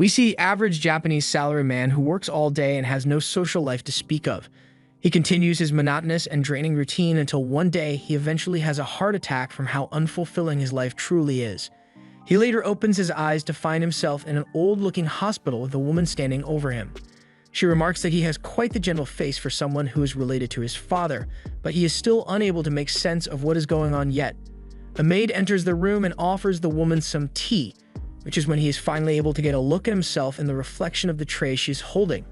We see average Japanese salaryman who works all day and has no social life to speak of. He continues his monotonous and draining routine until one day he eventually has a heart attack from how unfulfilling his life truly is. He later opens his eyes to find himself in an old-looking hospital with a woman standing over him. She remarks that he has quite the gentle face for someone who is related to his father, but he is still unable to make sense of what is going on yet. A maid enters the room and offers the woman some tea, which is when he is finally able to get a look at himself in the reflection of the tray she is holding.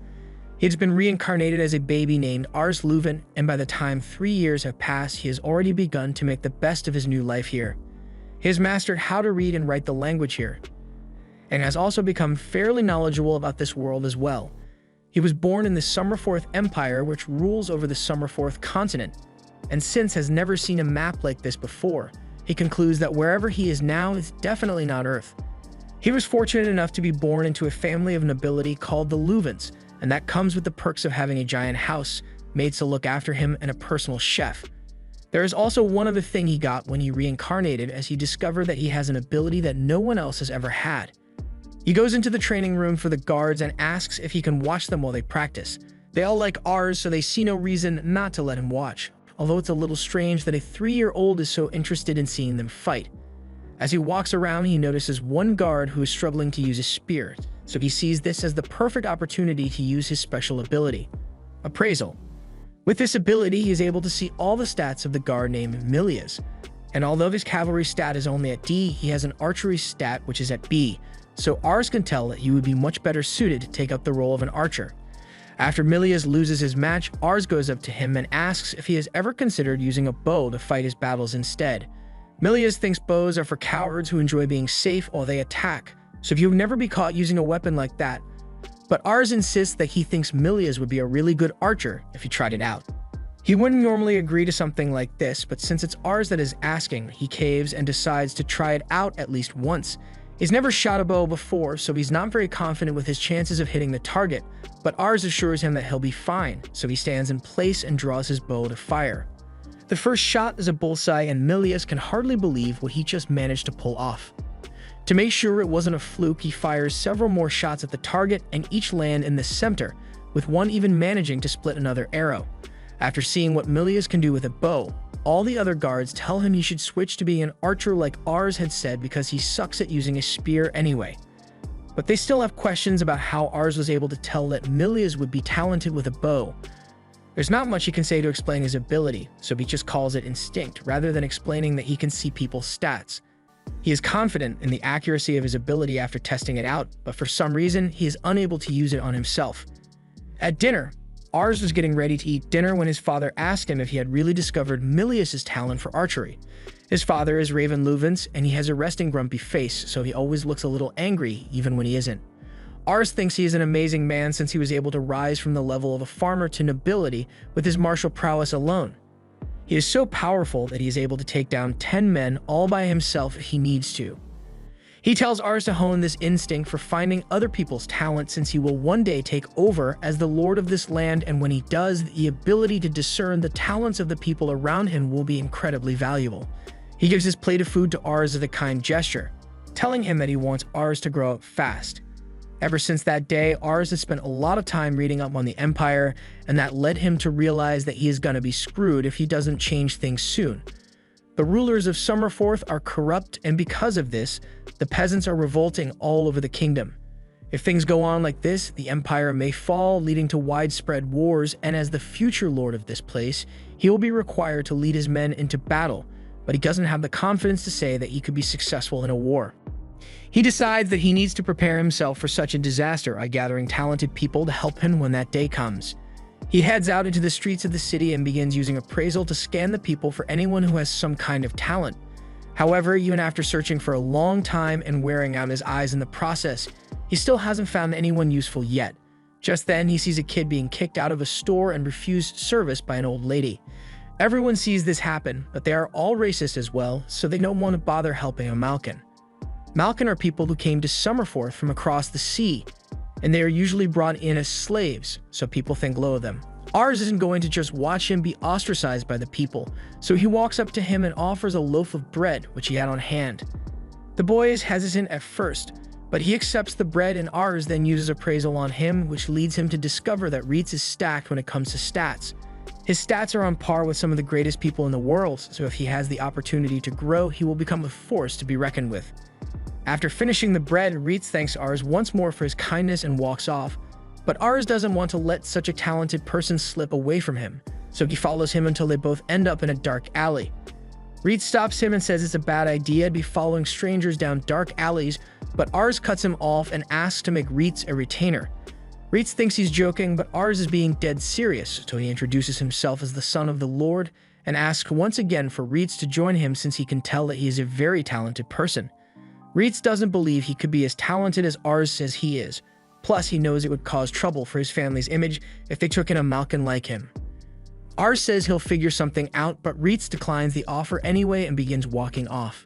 He has been reincarnated as a baby named Ars Leuven, and by the time 3 years have passed, he has already begun to make the best of his new life here. He has mastered how to read and write the language here, and has also become fairly knowledgeable about this world as well. He was born in the Summerforth Empire, which rules over the Summerforth continent, and since has never seen a map like this before, he concludes that wherever he is now is definitely not Earth. He was fortunate enough to be born into a family of nobility called the Leuvens, and that comes with the perks of having a giant house, maids to look after him, and a personal chef. There is also one other thing he got when he reincarnated, as he discovered that he has an ability that no one else has ever had. He goes into the training room for the guards and asks if he can watch them while they practice. They all like Ars, so they see no reason not to let him watch, although it's a little strange that a 3-year-old is so interested in seeing them fight. As he walks around, he notices one guard who is struggling to use a spear, so he sees this as the perfect opportunity to use his special ability, Appraisal. With this ability, he is able to see all the stats of the guard named Milias, and although his cavalry stat is only at D, he has an archery stat which is at B, so Ars can tell that he would be much better suited to take up the role of an archer. After Milias loses his match, Ars goes up to him and asks if he has ever considered using a bow to fight his battles instead. Milias thinks bows are for cowards who enjoy being safe while they attack, so if you would never be caught using a weapon like that. But Ars insists that he thinks Milias would be a really good archer if he tried it out. He wouldn't normally agree to something like this, but since it's Ars that is asking, he caves and decides to try it out at least once. He's never shot a bow before, so he's not very confident with his chances of hitting the target, but Ars assures him that he'll be fine, so he stands in place and draws his bow to fire. The first shot is a bullseye, and Milias can hardly believe what he just managed to pull off. To make sure it wasn't a fluke, he fires several more shots at the target, and each land in the center, with one even managing to split another arrow. After seeing what Milias can do with a bow, all the other guards tell him he should switch to being an archer like Ars had said because he sucks at using a spear anyway. But they still have questions about how Ars was able to tell that Milias would be talented with a bow. There's not much he can say to explain his ability, so he just calls it instinct rather than explaining that he can see people's stats. He is confident in the accuracy of his ability after testing it out, but for some reason, he is unable to use it on himself. At dinner, Ars was getting ready to eat dinner when his father asked him if he had really discovered Milias' talent for archery. His father is Raven Leuvens, and he has a resting grumpy face, so he always looks a little angry even when he isn't. Ars thinks he is an amazing man since he was able to rise from the level of a farmer to nobility with his martial prowess alone. He is so powerful that he is able to take down 10 men all by himself if he needs to. He tells Ars to hone this instinct for finding other people's talent since he will one day take over as the lord of this land, and when he does, the ability to discern the talents of the people around him will be incredibly valuable. He gives his plate of food to Ars as a kind gesture, telling him that he wants Ars to grow up fast. Ever since that day, Ars has spent a lot of time reading up on the Empire, and that led him to realize that he is gonna be screwed if he doesn't change things soon. The rulers of Summerforth are corrupt, and because of this, the peasants are revolting all over the kingdom. If things go on like this, the Empire may fall, leading to widespread wars, and as the future lord of this place, he will be required to lead his men into battle, but he doesn't have the confidence to say that he could be successful in a war. He decides that he needs to prepare himself for such a disaster by gathering talented people to help him when that day comes. He heads out into the streets of the city and begins using appraisal to scan the people for anyone who has some kind of talent. However, even after searching for a long time and wearing out his eyes in the process, he still hasn't found anyone useful yet. Just then, he sees a kid being kicked out of a store and refused service by an old lady. Everyone sees this happen, but they are all racist as well, so they don't want to bother helping a Malkin. Malkin are people who came to Summerforth from across the sea, and they are usually brought in as slaves, so people think low of them. Ars isn't going to just watch him be ostracized by the people, so he walks up to him and offers a loaf of bread, which he had on hand. The boy is hesitant at first, But he accepts the bread, and Ars then uses appraisal on him, which leads him to discover that Reitz is stacked when it comes to stats. His stats are on par with some of the greatest people in the world, so if he has the opportunity to grow, he will become a force to be reckoned with. After finishing the bread, Reitz thanks Ars once more for his kindness and walks off, but Ars doesn't want to let such a talented person slip away from him, so he follows him until they both end up in a dark alley. Reitz stops him and says it's a bad idea to be following strangers down dark alleys, but Ars cuts him off and asks to make Reitz a retainer. Reitz thinks he's joking, but Ars is being dead serious, so he introduces himself as the son of the Lord and asks once again for Reitz to join him since he can tell that he is a very talented person. Reitz doesn't believe he could be as talented as Ars says he is, plus he knows it would cause trouble for his family's image if they took in a Malkin like him. Ars says he'll figure something out, but Reitz declines the offer anyway and begins walking off.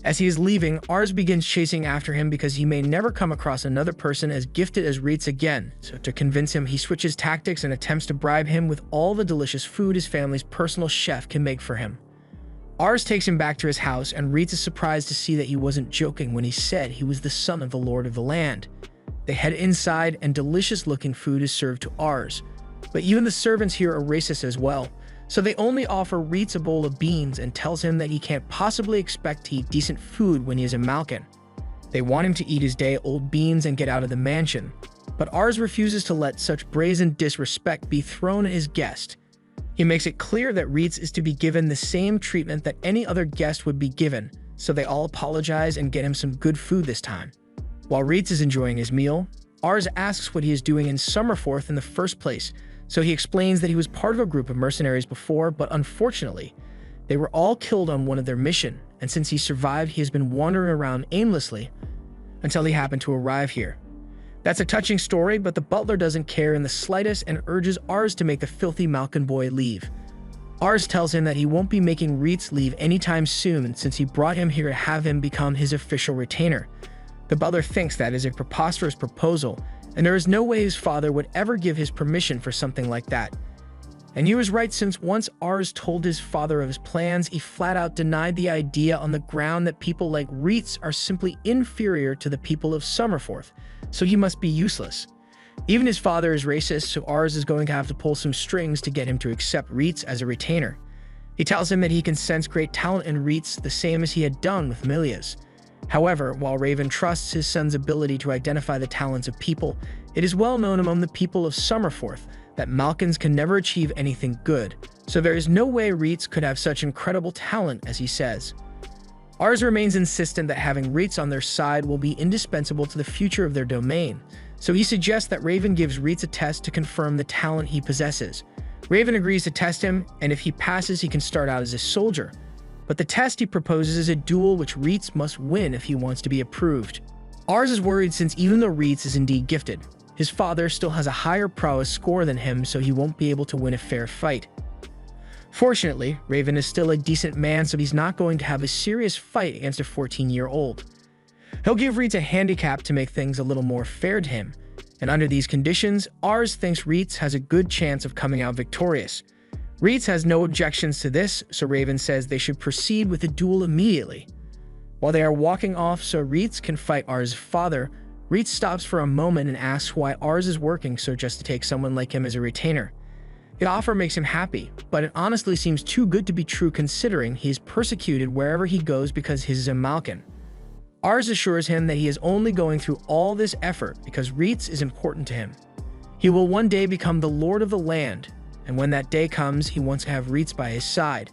As he is leaving, Ars begins chasing after him because he may never come across another person as gifted as Reitz again, so to convince him, he switches tactics and attempts to bribe him with all the delicious food his family's personal chef can make for him. Ars takes him back to his house, and Reitz is surprised to see that he wasn't joking when he said he was the son of the Lord of the land. They head inside, and delicious-looking food is served to Ars, but even the servants here are racist as well, so they only offer Reitz a bowl of beans and tells him that he can't possibly expect to eat decent food when he is a Malkin. They want him to eat his day-old beans and get out of the mansion, but Ars refuses to let such brazen disrespect be thrown at his guest. He makes it clear that Reitz is to be given the same treatment that any other guest would be given, so they all apologize and get him some good food this time. While Reitz is enjoying his meal, Ars asks what he is doing in Summerforth in the first place, so he explains that he was part of a group of mercenaries before, but unfortunately, they were all killed on one of their mission, and since he survived, he has been wandering around aimlessly until he happened to arrive here. That's a touching story, but the butler doesn't care in the slightest and urges Ars to make the filthy Malkin boy leave. Ars tells him that he won't be making Reitz leave anytime soon since he brought him here to have him become his official retainer. The butler thinks that is a preposterous proposal, and there is no way his father would ever give his permission for something like that. And he was right, since once Ars told his father of his plans, he flat out denied the idea on the ground that people like Reitz are simply inferior to the people of Summerforth, so he must be useless. Even his father is racist, so Ars is going to have to pull some strings to get him to accept Reitz as a retainer. He tells him that he can sense great talent in Reitz, the same as he had done with Milia's. However, while Raven trusts his son's ability to identify the talents of people, it is well known among the people of Summerforth that Malkins can never achieve anything good, so there is no way Reitz could have such incredible talent as he says. Ars remains insistent that having Reitz on their side will be indispensable to the future of their domain, so he suggests that Raven gives Reitz a test to confirm the talent he possesses. Raven agrees to test him, and if he passes, he can start out as a soldier. But the test he proposes is a duel which Reitz must win if he wants to be approved. Ars is worried since even though Reitz is indeed gifted, his father still has a higher prowess score than him, so he won't be able to win a fair fight. Fortunately, Raven is still a decent man, so he's not going to have a serious fight against a 14-year-old. He'll give Reitz a handicap to make things a little more fair to him, and under these conditions, Ars thinks Reitz has a good chance of coming out victorious. Reitz has no objections to this, so Raven says they should proceed with the duel immediately. While they are walking off so Reitz can fight Ars' father, Reitz stops for a moment and asks why Ars is working so just to take someone like him as a retainer. The offer makes him happy, but it honestly seems too good to be true considering he is persecuted wherever he goes because he is a Malkin. Ars assures him that he is only going through all this effort because Reitz is important to him. He will one day become the Lord of the Land, and when that day comes, he wants to have Reitz by his side,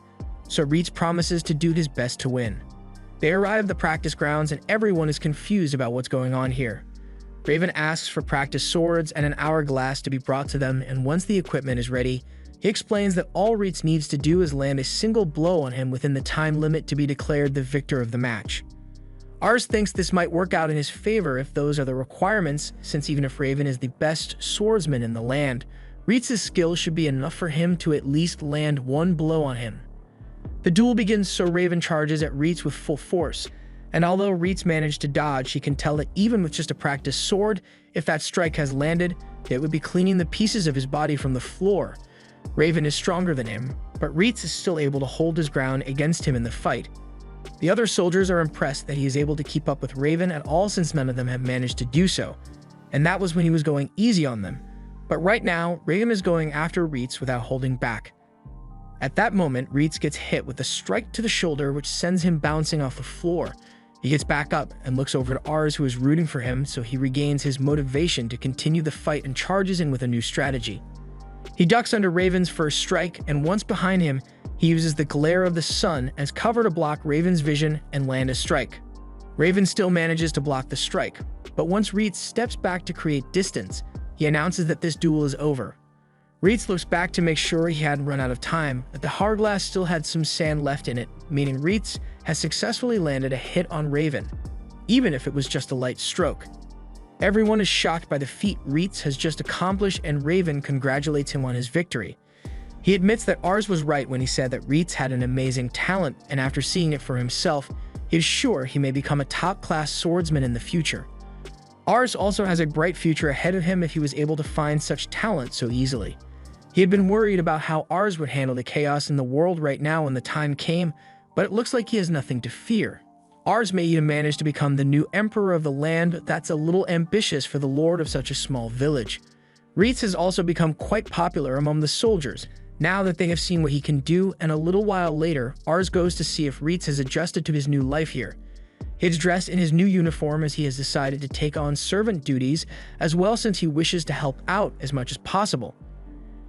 so Reitz promises to do his best to win. They arrive at the practice grounds and everyone is confused about what's going on here. Raven asks for practice swords and an hourglass to be brought to them, and once the equipment is ready, he explains that all Reitz needs to do is land a single blow on him within the time limit to be declared the victor of the match. Ars thinks this might work out in his favor if those are the requirements, since even if Raven is the best swordsman in the land, Reitz's skill should be enough for him to at least land one blow on him. The duel begins so Raven charges at Reitz with full force, and although Reitz managed to dodge, he can tell that even with just a practice sword, if that strike has landed, it would be cleaning the pieces of his body from the floor. Raven is stronger than him, but Reitz is still able to hold his ground against him in the fight. The other soldiers are impressed that he is able to keep up with Raven at all since none of them have managed to do so, and that was when he was going easy on them. But right now, Raven is going after Reitz without holding back. At that moment, Reitz gets hit with a strike to the shoulder which sends him bouncing off the floor. He gets back up and looks over to Ars, who is rooting for him, so he regains his motivation to continue the fight and charges in with a new strategy. He ducks under Raven's first strike, and once behind him, he uses the glare of the sun as cover to block Raven's vision and land a strike. Raven still manages to block the strike, but once Reitz steps back to create distance, he announces that this duel is over. Reitz looks back to make sure he hadn't run out of time, that the hourglass still had some sand left in it, meaning Reitz has successfully landed a hit on Raven, even if it was just a light stroke. Everyone is shocked by the feat Reitz has just accomplished, and Raven congratulates him on his victory. He admits that Ars was right when he said that Reitz had an amazing talent, and after seeing it for himself, he is sure he may become a top-class swordsman in the future. Ars also has a bright future ahead of him if he was able to find such talent so easily. He had been worried about how Ars would handle the chaos in the world right now when the time came, but it looks like he has nothing to fear. Ars may even manage to become the new emperor of the land, but that's a little ambitious for the lord of such a small village. Reitz has also become quite popular among the soldiers, now that they have seen what he can do, and a little while later, Ars goes to see if Reitz has adjusted to his new life here. He is dressed in his new uniform as he has decided to take on servant duties as well, since he wishes to help out as much as possible.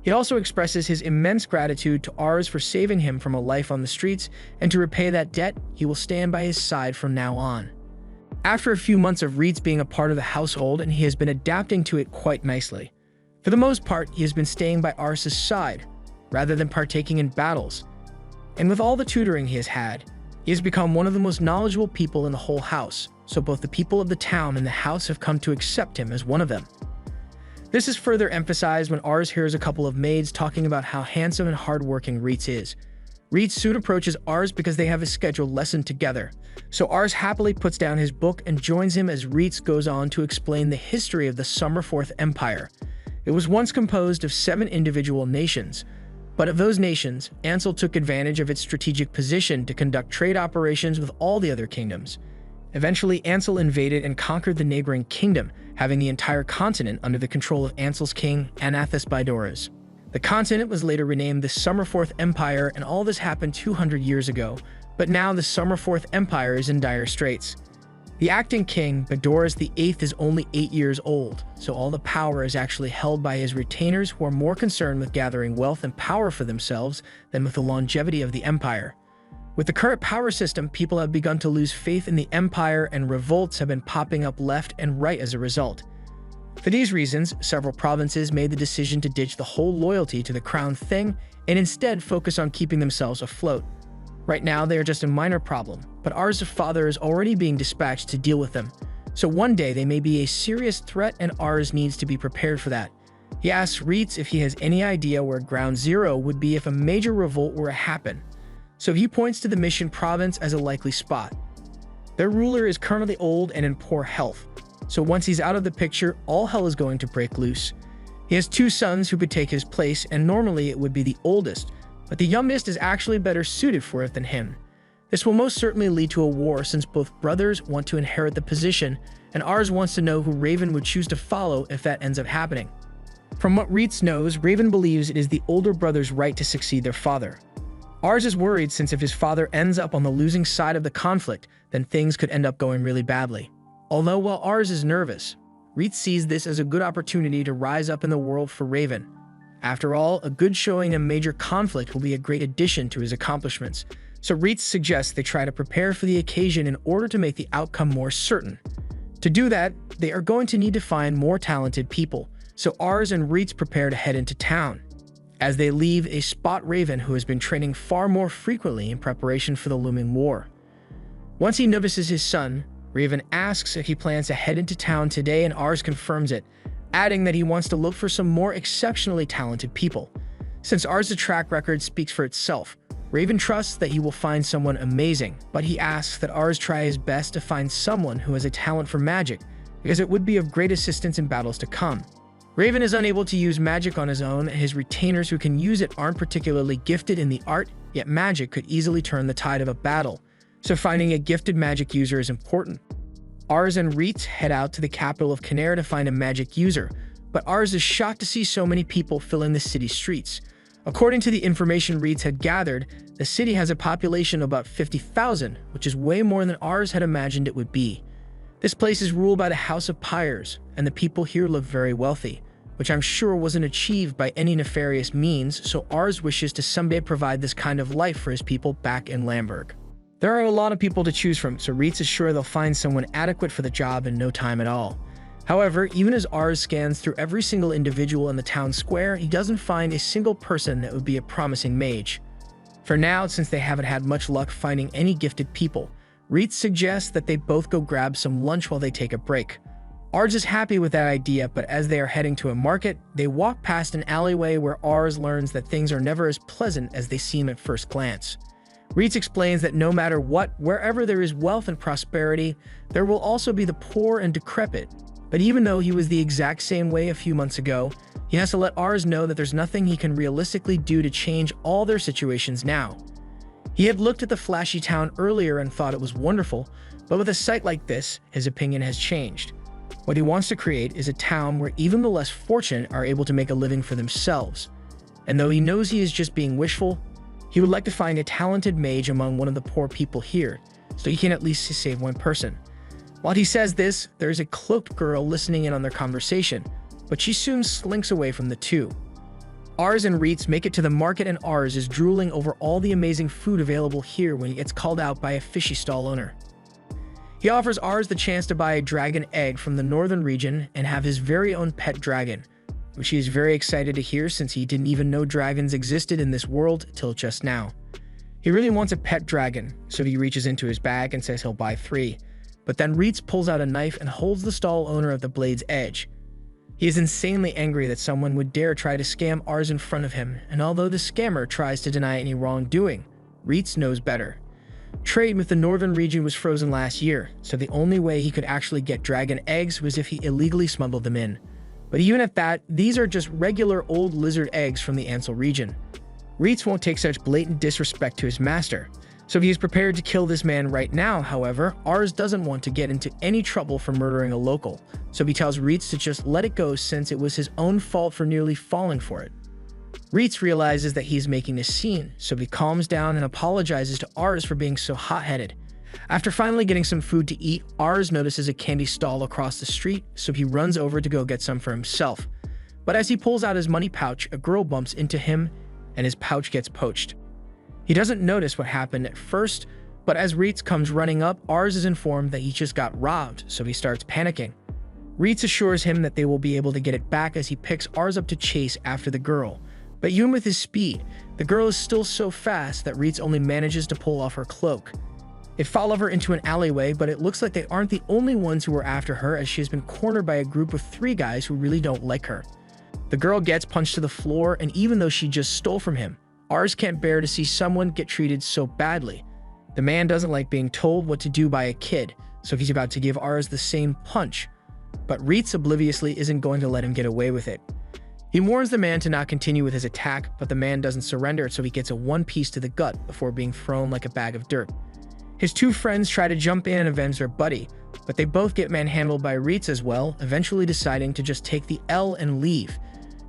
He also expresses his immense gratitude to Ars for saving him from a life on the streets, and to repay that debt, he will stand by his side from now on. After a few months of Reitz being a part of the household, and he has been adapting to it quite nicely. For the most part, he has been staying by Ars's side, rather than partaking in battles. And with all the tutoring he has had, he has become one of the most knowledgeable people in the whole house, so both the people of the town and the house have come to accept him as one of them. This is further emphasized when Ars hears a couple of maids talking about how handsome and hardworking Reitz is. Reitz soon approaches Ars because they have a scheduled lesson together, so Ars happily puts down his book and joins him as Reitz goes on to explain the history of the Summerforth Empire. It was once composed of 7 individual nations, but of those nations, Ansel took advantage of its strategic position to conduct trade operations with all the other kingdoms. Eventually, Ansel invaded and conquered the neighboring kingdom, having the entire continent under the control of Ansel's king, Anathus-Bidoris. The continent was later renamed the Summerforth Empire, and all this happened 200 years ago, but now the Summerforth Empire is in dire straits. The acting king, Bidoris VIII, is only 8 years old, so all the power is actually held by his retainers, who are more concerned with gathering wealth and power for themselves than with the longevity of the empire. With the current power system, people have begun to lose faith in the empire, and revolts have been popping up left and right as a result. For these reasons, several provinces made the decision to ditch the whole loyalty to the crown thing and instead focus on keeping themselves afloat. Right now, they are just a minor problem, but Ars' father is already being dispatched to deal with them. So one day they may be a serious threat, and Ars needs to be prepared for that. He asks Reitz if he has any idea where Ground Zero would be if a major revolt were to happen. So he points to the Mission province as a likely spot. Their ruler is currently old and in poor health, so once he's out of the picture, all hell is going to break loose. He has 2 sons who could take his place, and normally it would be the oldest, but the youngest is actually better suited for it than him. This will most certainly lead to a war, since both brothers want to inherit the position, and Ars wants to know who Raven would choose to follow if that ends up happening. From what Reitz knows, Raven believes it is the older brother's right to succeed their father. Ars is worried, since if his father ends up on the losing side of the conflict, then things could end up going really badly. Although while Ars is nervous, Reitz sees this as a good opportunity to rise up in the world for Raven. After all, a good showing in a major conflict will be a great addition to his accomplishments, so Reitz suggests they try to prepare for the occasion in order to make the outcome more certain. To do that, they are going to need to find more talented people, so Ars and Reitz prepare to head into town. As they leave, they spot Raven, who has been training far more frequently in preparation for the looming war. Once he notices his son, Raven asks if he plans to head into town today, and Ars confirms it, adding that he wants to look for some more exceptionally talented people. Since Ars' track record speaks for itself, Raven trusts that he will find someone amazing, but he asks that Ars try his best to find someone who has a talent for magic, because it would be of great assistance in battles to come. Raven is unable to use magic on his own, and his retainers who can use it aren't particularly gifted in the art, yet magic could easily turn the tide of a battle. So finding a gifted magic user is important. Ars and Reitz head out to the capital of Canare to find a magic user, but Ars is shocked to see so many people filling the city streets. According to the information Reitz had gathered, the city has a population of about 50,000, which is way more than Ars had imagined it would be. This place is ruled by the House of Pyres, and the people here live very wealthy, which I'm sure wasn't achieved by any nefarious means, so Ars wishes to someday provide this kind of life for his people back in Lamberg. There are a lot of people to choose from, so Reitz is sure they'll find someone adequate for the job in no time at all. However, even as Ars scans through every single individual in the town square, he doesn't find a single person that would be a promising mage. For now, since they haven't had much luck finding any gifted people, Reitz suggests that they both go grab some lunch while they take a break. Ars is happy with that idea, but as they are heading to a market, they walk past an alleyway where Ars learns that things are never as pleasant as they seem at first glance. Reitz explains that no matter what, wherever there is wealth and prosperity, there will also be the poor and decrepit. But even though he was the exact same way a few months ago, he has to let Ars know that there's nothing he can realistically do to change all their situations now. He had looked at the flashy town earlier and thought it was wonderful, but with a sight like this, his opinion has changed. What he wants to create is a town where even the less fortunate are able to make a living for themselves. And though he knows he is just being wishful, he would like to find a talented mage among one of the poor people here, so he can at least save one person. While he says this, there is a cloaked girl listening in on their conversation, but she soon slinks away from the two. Ars and Reitz make it to the market, and Ars is drooling over all the amazing food available here when he gets called out by a fishy stall owner. He offers Ars the chance to buy a dragon egg from the northern region and have his very own pet dragon, which he is very excited to hear since he didn't even know dragons existed in this world till just now. He really wants a pet dragon, so he reaches into his bag and says he'll buy 3. But then Reitz pulls out a knife and holds the stall owner at the blade's edge. He is insanely angry that someone would dare try to scam Ars in front of him, and although the scammer tries to deny any wrongdoing, Reitz knows better. Trade with the northern region was frozen last year, so the only way he could actually get dragon eggs was if he illegally smuggled them in. But even at that, these are just regular old lizard eggs from the Ansel region. Reitz won't take such blatant disrespect to his master, so he is prepared to kill this man right now. However, Ars doesn't want to get into any trouble for murdering a local, so he tells Reitz to just let it go since it was his own fault for nearly falling for it. Reitz realizes that he's making a scene, so he calms down and apologizes to Ars for being so hot-headed. After finally getting some food to eat, Ars notices a candy stall across the street, so he runs over to go get some for himself. But as he pulls out his money pouch, a girl bumps into him, and his pouch gets poached. He doesn't notice what happened at first, but as Reitz comes running up, Ars is informed that he just got robbed, so he starts panicking. Reitz assures him that they will be able to get it back as he picks Ars up to chase after the girl. But even with his speed, the girl is still so fast that Reitz only manages to pull off her cloak. They follow her into an alleyway, but it looks like they aren't the only ones who are after her, as she has been cornered by a group of 3 guys who really don't like her. The girl gets punched to the floor, and even though she just stole from him, Ars can't bear to see someone get treated so badly. The man doesn't like being told what to do by a kid, so he's about to give Ars the same punch. But Reitz obliviously isn't going to let him get away with it. He warns the man to not continue with his attack, but the man doesn't surrender, so he gets a 1 piece to the gut before being thrown like a bag of dirt. His 2 friends try to jump in and avenge their buddy, but they both get manhandled by Reitz as well, eventually deciding to just take the L and leave.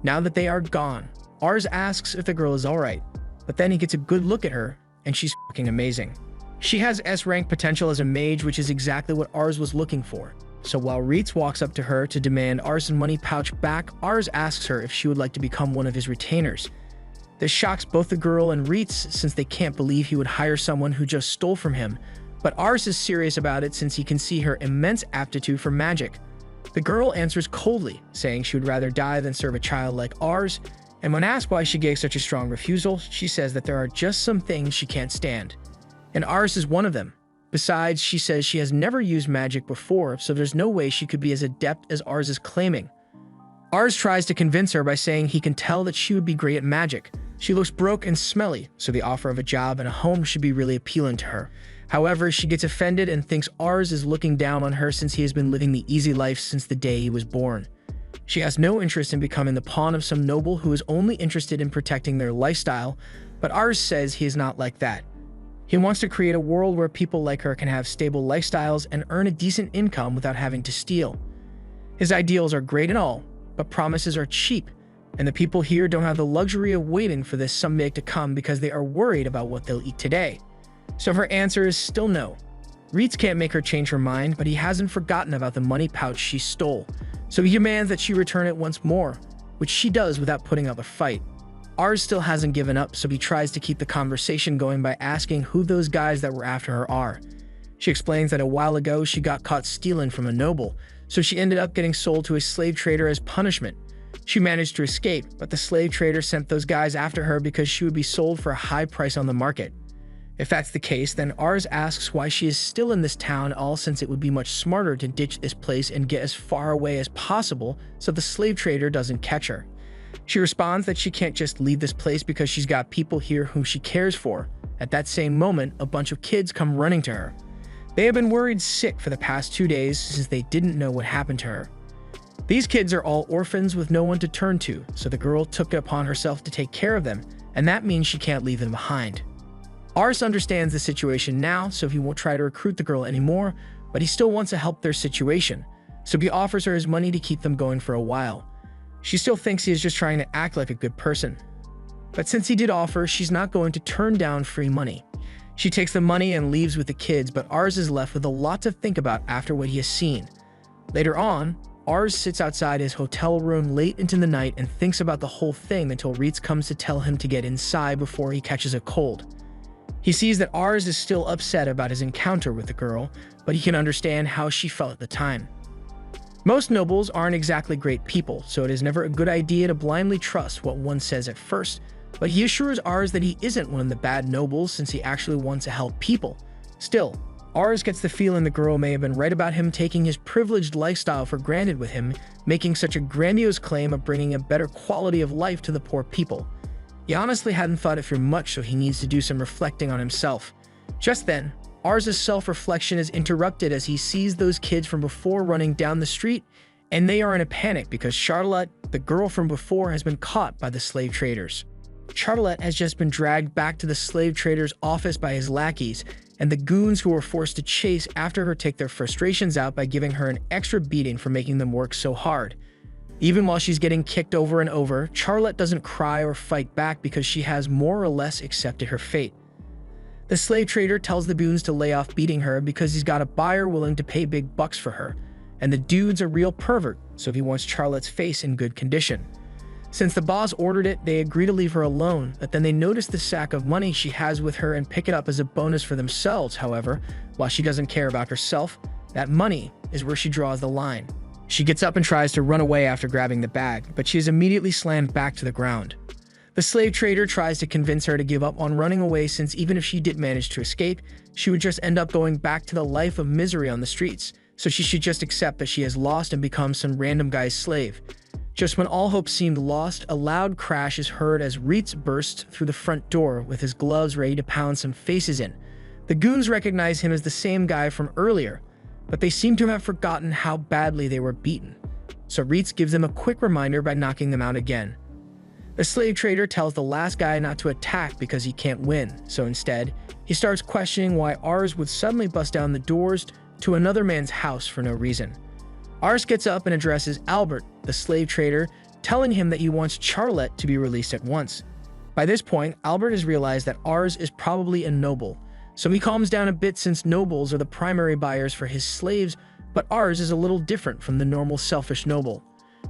Now that they are gone, Ars asks if the girl is alright, but then he gets a good look at her, and she's fucking amazing. She has S-rank potential as a mage, which is exactly what Ars was looking for. So while Reitz walks up to her to demand Ars' money pouch back, Ars asks her if she would like to become one of his retainers. This shocks both the girl and Reitz since they can't believe he would hire someone who just stole from him, but Ars is serious about it since he can see her immense aptitude for magic. The girl answers coldly, saying she would rather die than serve a child like Ars, and when asked why she gave such a strong refusal, she says that there are just some things she can't stand. And Ars is one of them. Besides, she says she has never used magic before, so there's no way she could be as adept as Ars is claiming. Ars tries to convince her by saying he can tell that she would be great at magic. She looks broke and smelly, so the offer of a job and a home should be really appealing to her. However, she gets offended and thinks Ars is looking down on her since he has been living the easy life since the day he was born. She has no interest in becoming the pawn of some noble who is only interested in protecting their lifestyle, but Ars says he is not like that. He wants to create a world where people like her can have stable lifestyles and earn a decent income without having to steal. His ideals are great and all, but promises are cheap, and the people here don't have the luxury of waiting for this someday to come because they are worried about what they'll eat today. So her answer is still no. Reitz can't make her change her mind, but he hasn't forgotten about the money pouch she stole, so he demands that she return it once more, which she does without putting up a fight. Ars still hasn't given up, so he tries to keep the conversation going by asking who those guys that were after her are. She explains that a while ago she got caught stealing from a noble, so she ended up getting sold to a slave trader as punishment. She managed to escape, but the slave trader sent those guys after her because she would be sold for a high price on the market. If that's the case, then Ars asks why she is still in this town, all since it would be much smarter to ditch this place and get as far away as possible so the slave trader doesn't catch her. She responds that she can't just leave this place because she's got people here whom she cares for. At that same moment, a bunch of kids come running to her. They have been worried sick for the past 2 days since they didn't know what happened to her. These kids are all orphans with no one to turn to, so the girl took it upon herself to take care of them, and that means she can't leave them behind. Ars understands the situation now, so he won't try to recruit the girl anymore, but he still wants to help their situation, so he offers her his money to keep them going for a while. She still thinks he is just trying to act like a good person. But since he did offer, she's not going to turn down free money. She takes the money and leaves with the kids, but Ars is left with a lot to think about after what he has seen. Later on, Ars sits outside his hotel room late into the night and thinks about the whole thing until Reitz comes to tell him to get inside before he catches a cold. He sees that Ars is still upset about his encounter with the girl, but he can understand how she felt at the time. Most nobles aren't exactly great people, so it is never a good idea to blindly trust what one says at first, but he assures Ars that he isn't one of the bad nobles since he actually wants to help people. Still, Ars gets the feeling the girl may have been right about him taking his privileged lifestyle for granted with him, making such a grandiose claim of bringing a better quality of life to the poor people. He honestly hadn't thought it through much, so he needs to do some reflecting on himself. Just then, Ars' self-reflection is interrupted as he sees those kids from before running down the street, and they are in a panic because Charlotte, the girl from before, has been caught by the slave traders. Charlotte has just been dragged back to the slave trader's office by his lackeys, and the goons who were forced to chase after her take their frustrations out by giving her an extra beating for making them work so hard. Even while she's getting kicked over and over, Charlotte doesn't cry or fight back because she has more or less accepted her fate. The slave trader tells the goons to lay off beating her because he's got a buyer willing to pay big bucks for her, and the dude's a real pervert, so he wants Charlotte's face in good condition. Since the boss ordered it, they agree to leave her alone, but then they notice the sack of money she has with her and pick it up as a bonus for themselves. However, while she doesn't care about herself, that money is where she draws the line. She gets up and tries to run away after grabbing the bag, but she is immediately slammed back to the ground. The slave trader tries to convince her to give up on running away since even if she did manage to escape, she would just end up going back to the life of misery on the streets, so she should just accept that she has lost and become some random guy's slave. Just when all hope seemed lost, a loud crash is heard as Reitz bursts through the front door with his gloves ready to pound some faces in. The goons recognize him as the same guy from earlier, but they seem to have forgotten how badly they were beaten. So Reitz gives them a quick reminder by knocking them out again. The slave trader tells the last guy not to attack because he can't win, so instead, he starts questioning why Ars would suddenly bust down the doors to another man's house for no reason. Ars gets up and addresses Albert, the slave trader, telling him that he wants Charlotte to be released at once. By this point, Albert has realized that Ars is probably a noble, so he calms down a bit since nobles are the primary buyers for his slaves, but Ars is a little different from the normal selfish noble.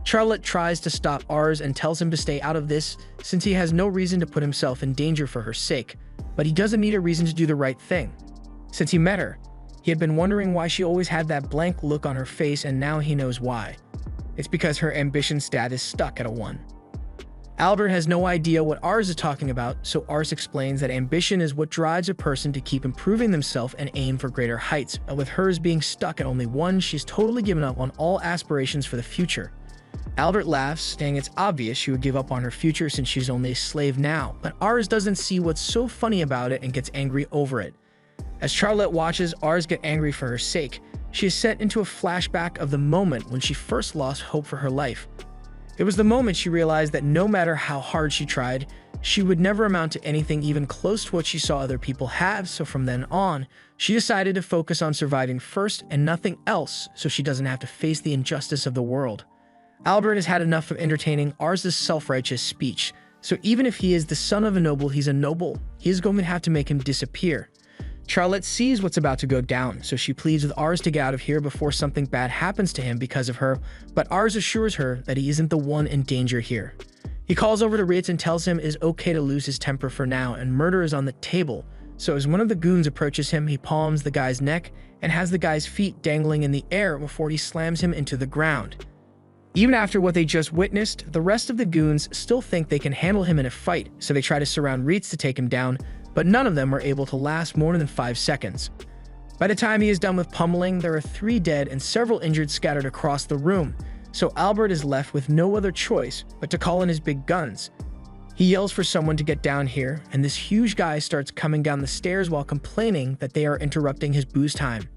Charlotte tries to stop Ars and tells him to stay out of this since he has no reason to put himself in danger for her sake, but he doesn't need a reason to do the right thing. Since he met her, he had been wondering why she always had that blank look on her face, and now he knows why. It's because her ambition stat is stuck at a 1. Albert has no idea what Ars is talking about, so Ars explains that ambition is what drives a person to keep improving themselves and aim for greater heights, and with hers being stuck at only 1, she's totally given up on all aspirations for the future. Albert laughs, saying it's obvious she would give up on her future since she's only a slave now, but Ars doesn't see what's so funny about it and gets angry over it. As Charlotte watches Ars get angry for her sake, she is sent into a flashback of the moment when she first lost hope for her life. It was the moment she realized that no matter how hard she tried, she would never amount to anything even close to what she saw other people have, so from then on, she decided to focus on surviving first and nothing else so she doesn't have to face the injustice of the world. Albert has had enough of entertaining Ars's self-righteous speech, so even if he is the son of a noble, he's a noble, he is going to have to make him disappear. Charlotte sees what's about to go down, so she pleads with Ars to get out of here before something bad happens to him because of her, but Ars assures her that he isn't the one in danger here. He calls over to Ritz and tells him it is okay to lose his temper for now and murder is on the table, so as one of the goons approaches him, he palms the guy's neck and has the guy's feet dangling in the air before he slams him into the ground. Even after what they just witnessed, the rest of the goons still think they can handle him in a fight, so they try to surround Ritz to take him down, but none of them are able to last more than 5 seconds. By the time he is done with pummeling, there are 3 dead and several injured scattered across the room, so Albert is left with no other choice but to call in his big guns. He yells for someone to get down here, and this huge guy starts coming down the stairs while complaining that they are interrupting his booze time.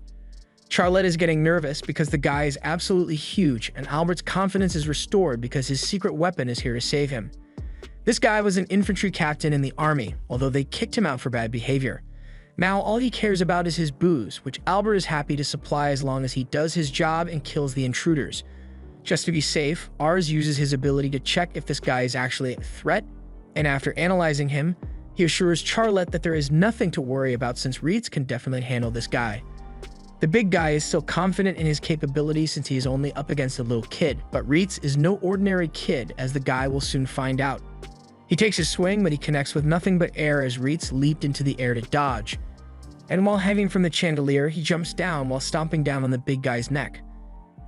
Charlotte is getting nervous because the guy is absolutely huge, and Albert's confidence is restored because his secret weapon is here to save him. This guy was an infantry captain in the army, although they kicked him out for bad behavior. Now all he cares about is his booze, which Albert is happy to supply as long as he does his job and kills the intruders. Just to be safe, Ars uses his ability to check if this guy is actually a threat, and after analyzing him, he assures Charlotte that there is nothing to worry about since Ritz can definitely handle this guy. The big guy is still confident in his capabilities since he is only up against a little kid, but Ritz is no ordinary kid, as the guy will soon find out. He takes his swing, but he connects with nothing but air as Ritz leaped into the air to dodge. And while hanging from the chandelier, he jumps down while stomping down on the big guy's neck.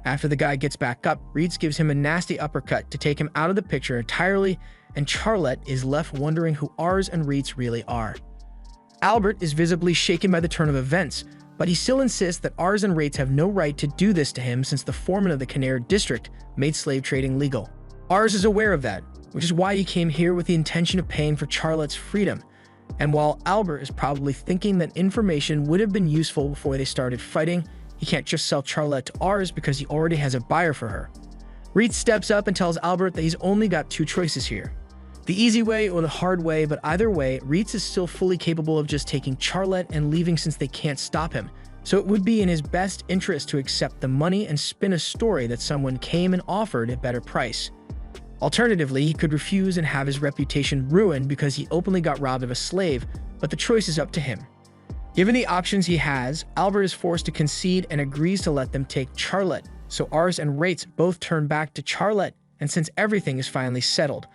After the guy gets back up, Ritz gives him a nasty uppercut to take him out of the picture entirely, and Charlotte is left wondering who Ars and Ritz really are. Albert is visibly shaken by the turn of events, but he still insists that Ars and Ritz have no right to do this to him since the foreman of the Canary district made slave trading legal. Ars is aware of that, which is why he came here with the intention of paying for Charlotte's freedom. And while Albert is probably thinking that information would have been useful before they started fighting, he can't just sell Charlotte to Ars because he already has a buyer for her. Ritz steps up and tells Albert that he's only got 2 choices here: the easy way or the hard way, but either way, Ritz is still fully capable of just taking Charlotte and leaving since they can't stop him, so it would be in his best interest to accept the money and spin a story that someone came and offered a better price. Alternatively, he could refuse and have his reputation ruined because he openly got robbed of a slave, but the choice is up to him. Given the options he has, Albert is forced to concede and agrees to let them take Charlotte, so Ars and Ritz both turn back to Charlotte, and since everything is finally settled,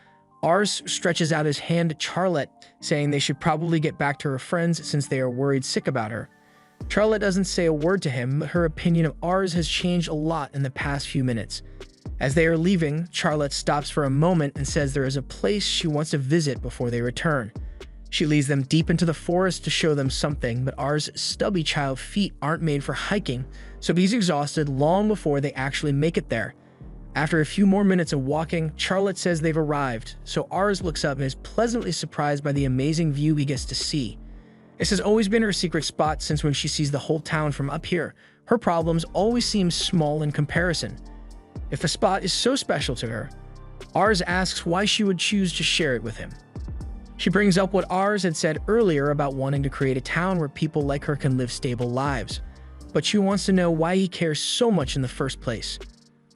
Ars stretches out his hand to Charlotte, saying they should probably get back to her friends since they are worried sick about her. Charlotte doesn't say a word to him, but her opinion of Ars has changed a lot in the past few minutes. As they are leaving, Charlotte stops for a moment and says there is a place she wants to visit before they return. She leads them deep into the forest to show them something, but Ars' stubby child feet aren't made for hiking, so he's exhausted long before they actually make it there. After a few more minutes of walking, Charlotte says they've arrived, so Ars looks up and is pleasantly surprised by the amazing view he gets to see. This has always been her secret spot since when she sees the whole town from up here, her problems always seem small in comparison. If a spot is so special to her, Ars asks why she would choose to share it with him. She brings up what Ars had said earlier about wanting to create a town where people like her can live stable lives, but she wants to know why he cares so much in the first place.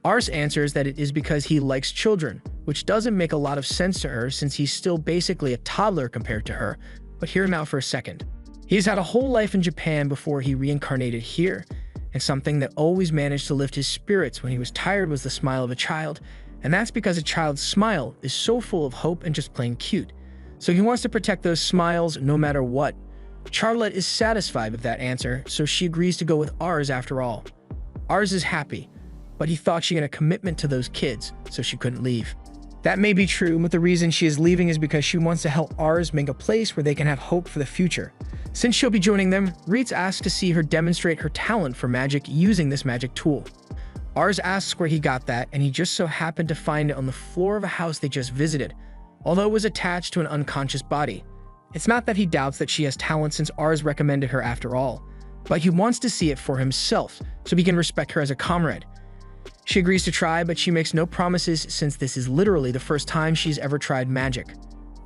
Ars answers that it is because he likes children, which doesn't make a lot of sense to her since he's still basically a toddler compared to her, but hear him out for a second. He's had a whole life in Japan before he reincarnated here, and something that always managed to lift his spirits when he was tired was the smile of a child, and that's because a child's smile is so full of hope and just plain cute. So he wants to protect those smiles no matter what. Charlotte is satisfied with that answer, so she agrees to go with Ars after all. Ars is happy, but he thought she had a commitment to those kids, so she couldn't leave. That may be true, but the reason she is leaving is because she wants to help Ars make a place where they can have hope for the future. Since she'll be joining them, Ritz asks to see her demonstrate her talent for magic using this magic tool. Ars asks where he got that, and he just so happened to find it on the floor of a house they just visited, although it was attached to an unconscious body. It's not that he doubts that she has talent since Ars recommended her after all, but he wants to see it for himself so he can respect her as a comrade. She agrees to try, but she makes no promises since this is literally the first time she's ever tried magic.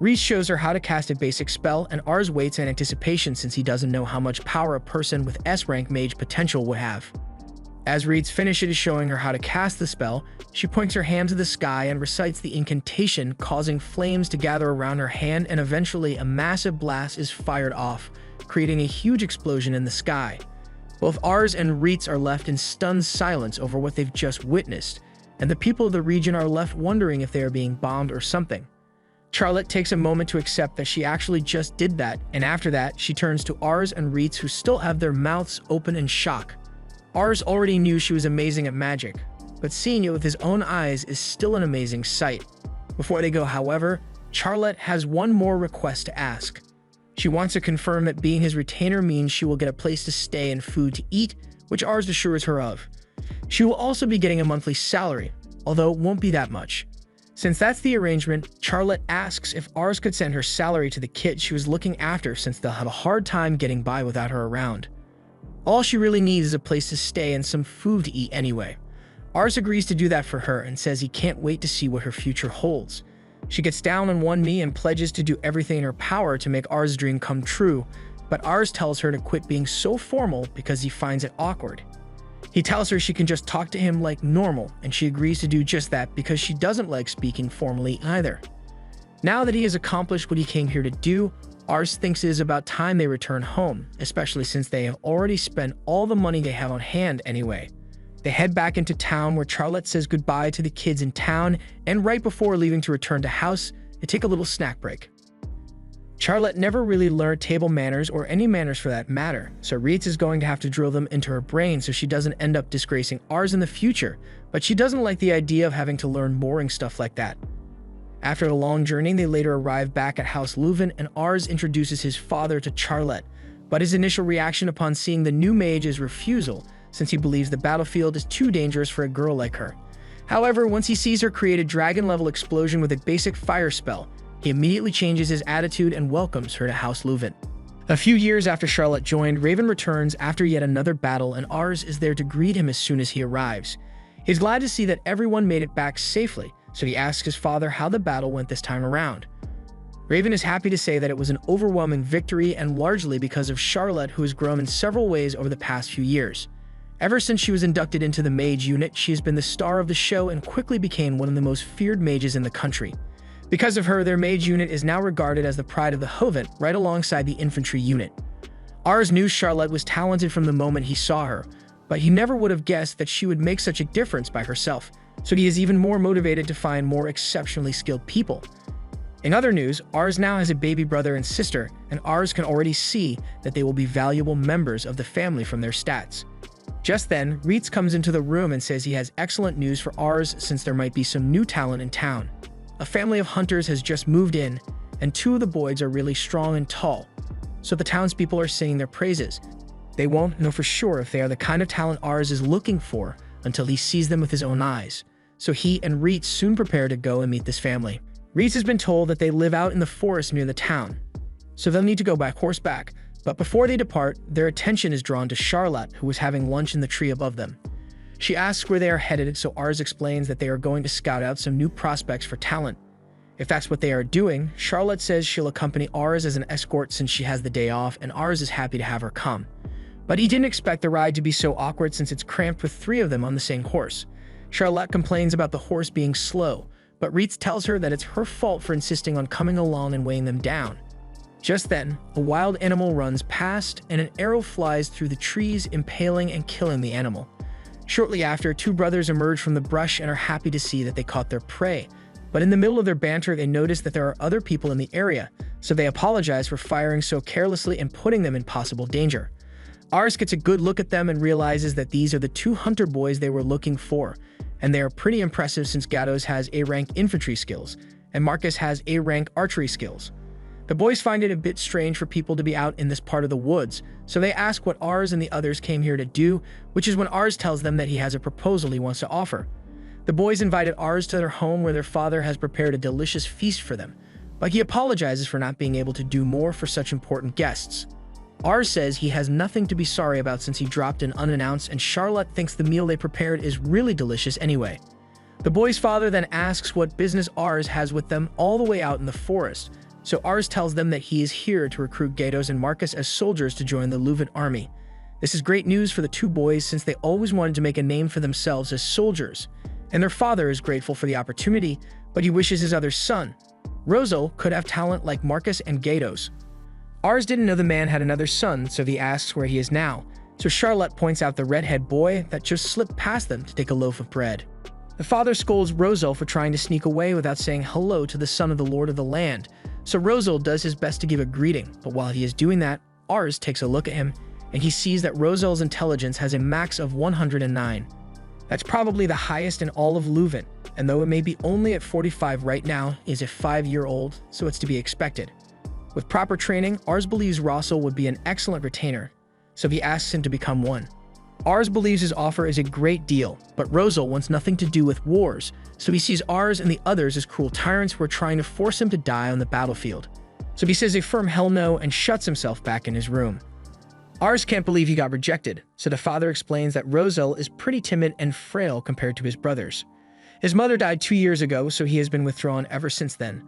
Reese shows her how to cast a basic spell, and Ars waits in anticipation since he doesn't know how much power a person with S-rank mage potential would have. As Reese finishes showing her how to cast the spell, she points her hand to the sky and recites the incantation, causing flames to gather around her hand, and eventually a massive blast is fired off, creating a huge explosion in the sky. Both Ars and Reitz are left in stunned silence over what they've just witnessed, and the people of the region are left wondering if they are being bombed or something. Charlotte takes a moment to accept that she actually just did that, and after that, she turns to Ars and Reitz, who still have their mouths open in shock. Ars already knew she was amazing at magic, but seeing it with his own eyes is still an amazing sight. Before they go, however, Charlotte has one more request to ask. She wants to confirm that being his retainer means she will get a place to stay and food to eat, which Ars assures her of. She will also be getting a monthly salary, although it won't be that much. Since that's the arrangement, Charlotte asks if Ars could send her salary to the kids she was looking after, since they'll have a hard time getting by without her around. All she really needs is a place to stay and some food to eat anyway. Ars agrees to do that for her and says he can't wait to see what her future holds. She gets down on one knee and pledges to do everything in her power to make Ars' dream come true, but Ars tells her to quit being so formal because he finds it awkward. He tells her she can just talk to him like normal, and she agrees to do just that because she doesn't like speaking formally either. Now that he has accomplished what he came here to do, Ars thinks it is about time they return home, especially since they have already spent all the money they have on hand anyway. They head back into town, where Charlotte says goodbye to the kids in town, and right before leaving to return to house, they take a little snack break. Charlotte never really learned table manners, or any manners for that matter, so Reitz is going to have to drill them into her brain so she doesn't end up disgracing Ars in the future, but she doesn't like the idea of having to learn boring stuff like that. After a long journey, they later arrive back at House Leuven, and Ars introduces his father to Charlotte, but his initial reaction upon seeing the new mage is refusal, since he believes the battlefield is too dangerous for a girl like her. However, once he sees her create a dragon-level explosion with a basic fire spell, he immediately changes his attitude and welcomes her to House Leuven. A few years after Charlotte joined, Raven returns after yet another battle, and Ars is there to greet him as soon as he arrives. He's glad to see that everyone made it back safely, so he asks his father how the battle went this time around. Raven is happy to say that it was an overwhelming victory, and largely because of Charlotte, who has grown in several ways over the past few years. Ever since she was inducted into the mage unit, she has been the star of the show and quickly became one of the most feared mages in the country. Because of her, their mage unit is now regarded as the pride of the Hovent, right alongside the infantry unit. Ars knew Charlotte was talented from the moment he saw her, but he never would have guessed that she would make such a difference by herself, so he is even more motivated to find more exceptionally skilled people. In other news, Ars now has a baby brother and sister, and Ars can already see that they will be valuable members of the family from their stats. Just then, Reitz comes into the room and says he has excellent news for Ars, since there might be some new talent in town. A family of hunters has just moved in, and two of the boys are really strong and tall, so the townspeople are singing their praises. They won't know for sure if they are the kind of talent Ars is looking for until he sees them with his own eyes, so he and Reitz soon prepare to go and meet this family. Reitz has been told that they live out in the forest near the town, so they'll need to go back horseback, but before they depart, their attention is drawn to Charlotte, who is having lunch in the tree above them. She asks where they are headed, so Ars explains that they are going to scout out some new prospects for talent. If that's what they are doing, Charlotte says she'll accompany Ars as an escort since she has the day off, and Ars is happy to have her come. But he didn't expect the ride to be so awkward since it's cramped with three of them on the same horse. Charlotte complains about the horse being slow, but Reitz tells her that it's her fault for insisting on coming along and weighing them down. Just then, a wild animal runs past, and an arrow flies through the trees, impaling and killing the animal. Shortly after, two brothers emerge from the brush and are happy to see that they caught their prey. But in the middle of their banter, they notice that there are other people in the area, so they apologize for firing so carelessly and putting them in possible danger. Ars gets a good look at them and realizes that these are the two hunter boys they were looking for, and they are pretty impressive since Gatos has A-rank infantry skills, and Marcus has A-rank archery skills. The boys find it a bit strange for people to be out in this part of the woods, so they ask what Ars and the others came here to do, which is when Ars tells them that he has a proposal he wants to offer. The boys invited Ars to their home, where their father has prepared a delicious feast for them, but he apologizes for not being able to do more for such important guests. Ars says he has nothing to be sorry about since he dropped in unannounced, and Charlotte thinks the meal they prepared is really delicious anyway. The boy's father then asks what business Ars has with them all the way out in the forest, So Ars tells them that he is here to recruit Gatos and Marcus as soldiers to join the Luvan army. This is great news for the two boys since they always wanted to make a name for themselves as soldiers, and their father is grateful for the opportunity, but he wishes his other son, Rosal, could have talent like Marcus and Gatos. Ars didn't know the man had another son, so he asks where he is now, so Charlotte points out the redhead boy that just slipped past them to take a loaf of bread. The father scolds Rosal for trying to sneak away without saying hello to the son of the Lord of the Land, so Rosal does his best to give a greeting, but while he is doing that, Ars takes a look at him, and he sees that Rosal's intelligence has a max of 109. That's probably the highest in all of Luvan, and though it may be only at 45 right now, is a 5-year-old, so it's to be expected. With proper training, Ars believes Rosal would be an excellent retainer, so he asks him to become one. Ars believes his offer is a great deal, but Rosal wants nothing to do with wars, so he sees Ars and the others as cruel tyrants who are trying to force him to die on the battlefield. So he says a firm hell no and shuts himself back in his room. Ars can't believe he got rejected, so the father explains that Rosal is pretty timid and frail compared to his brothers. His mother died 2 years ago, so he has been withdrawn ever since then.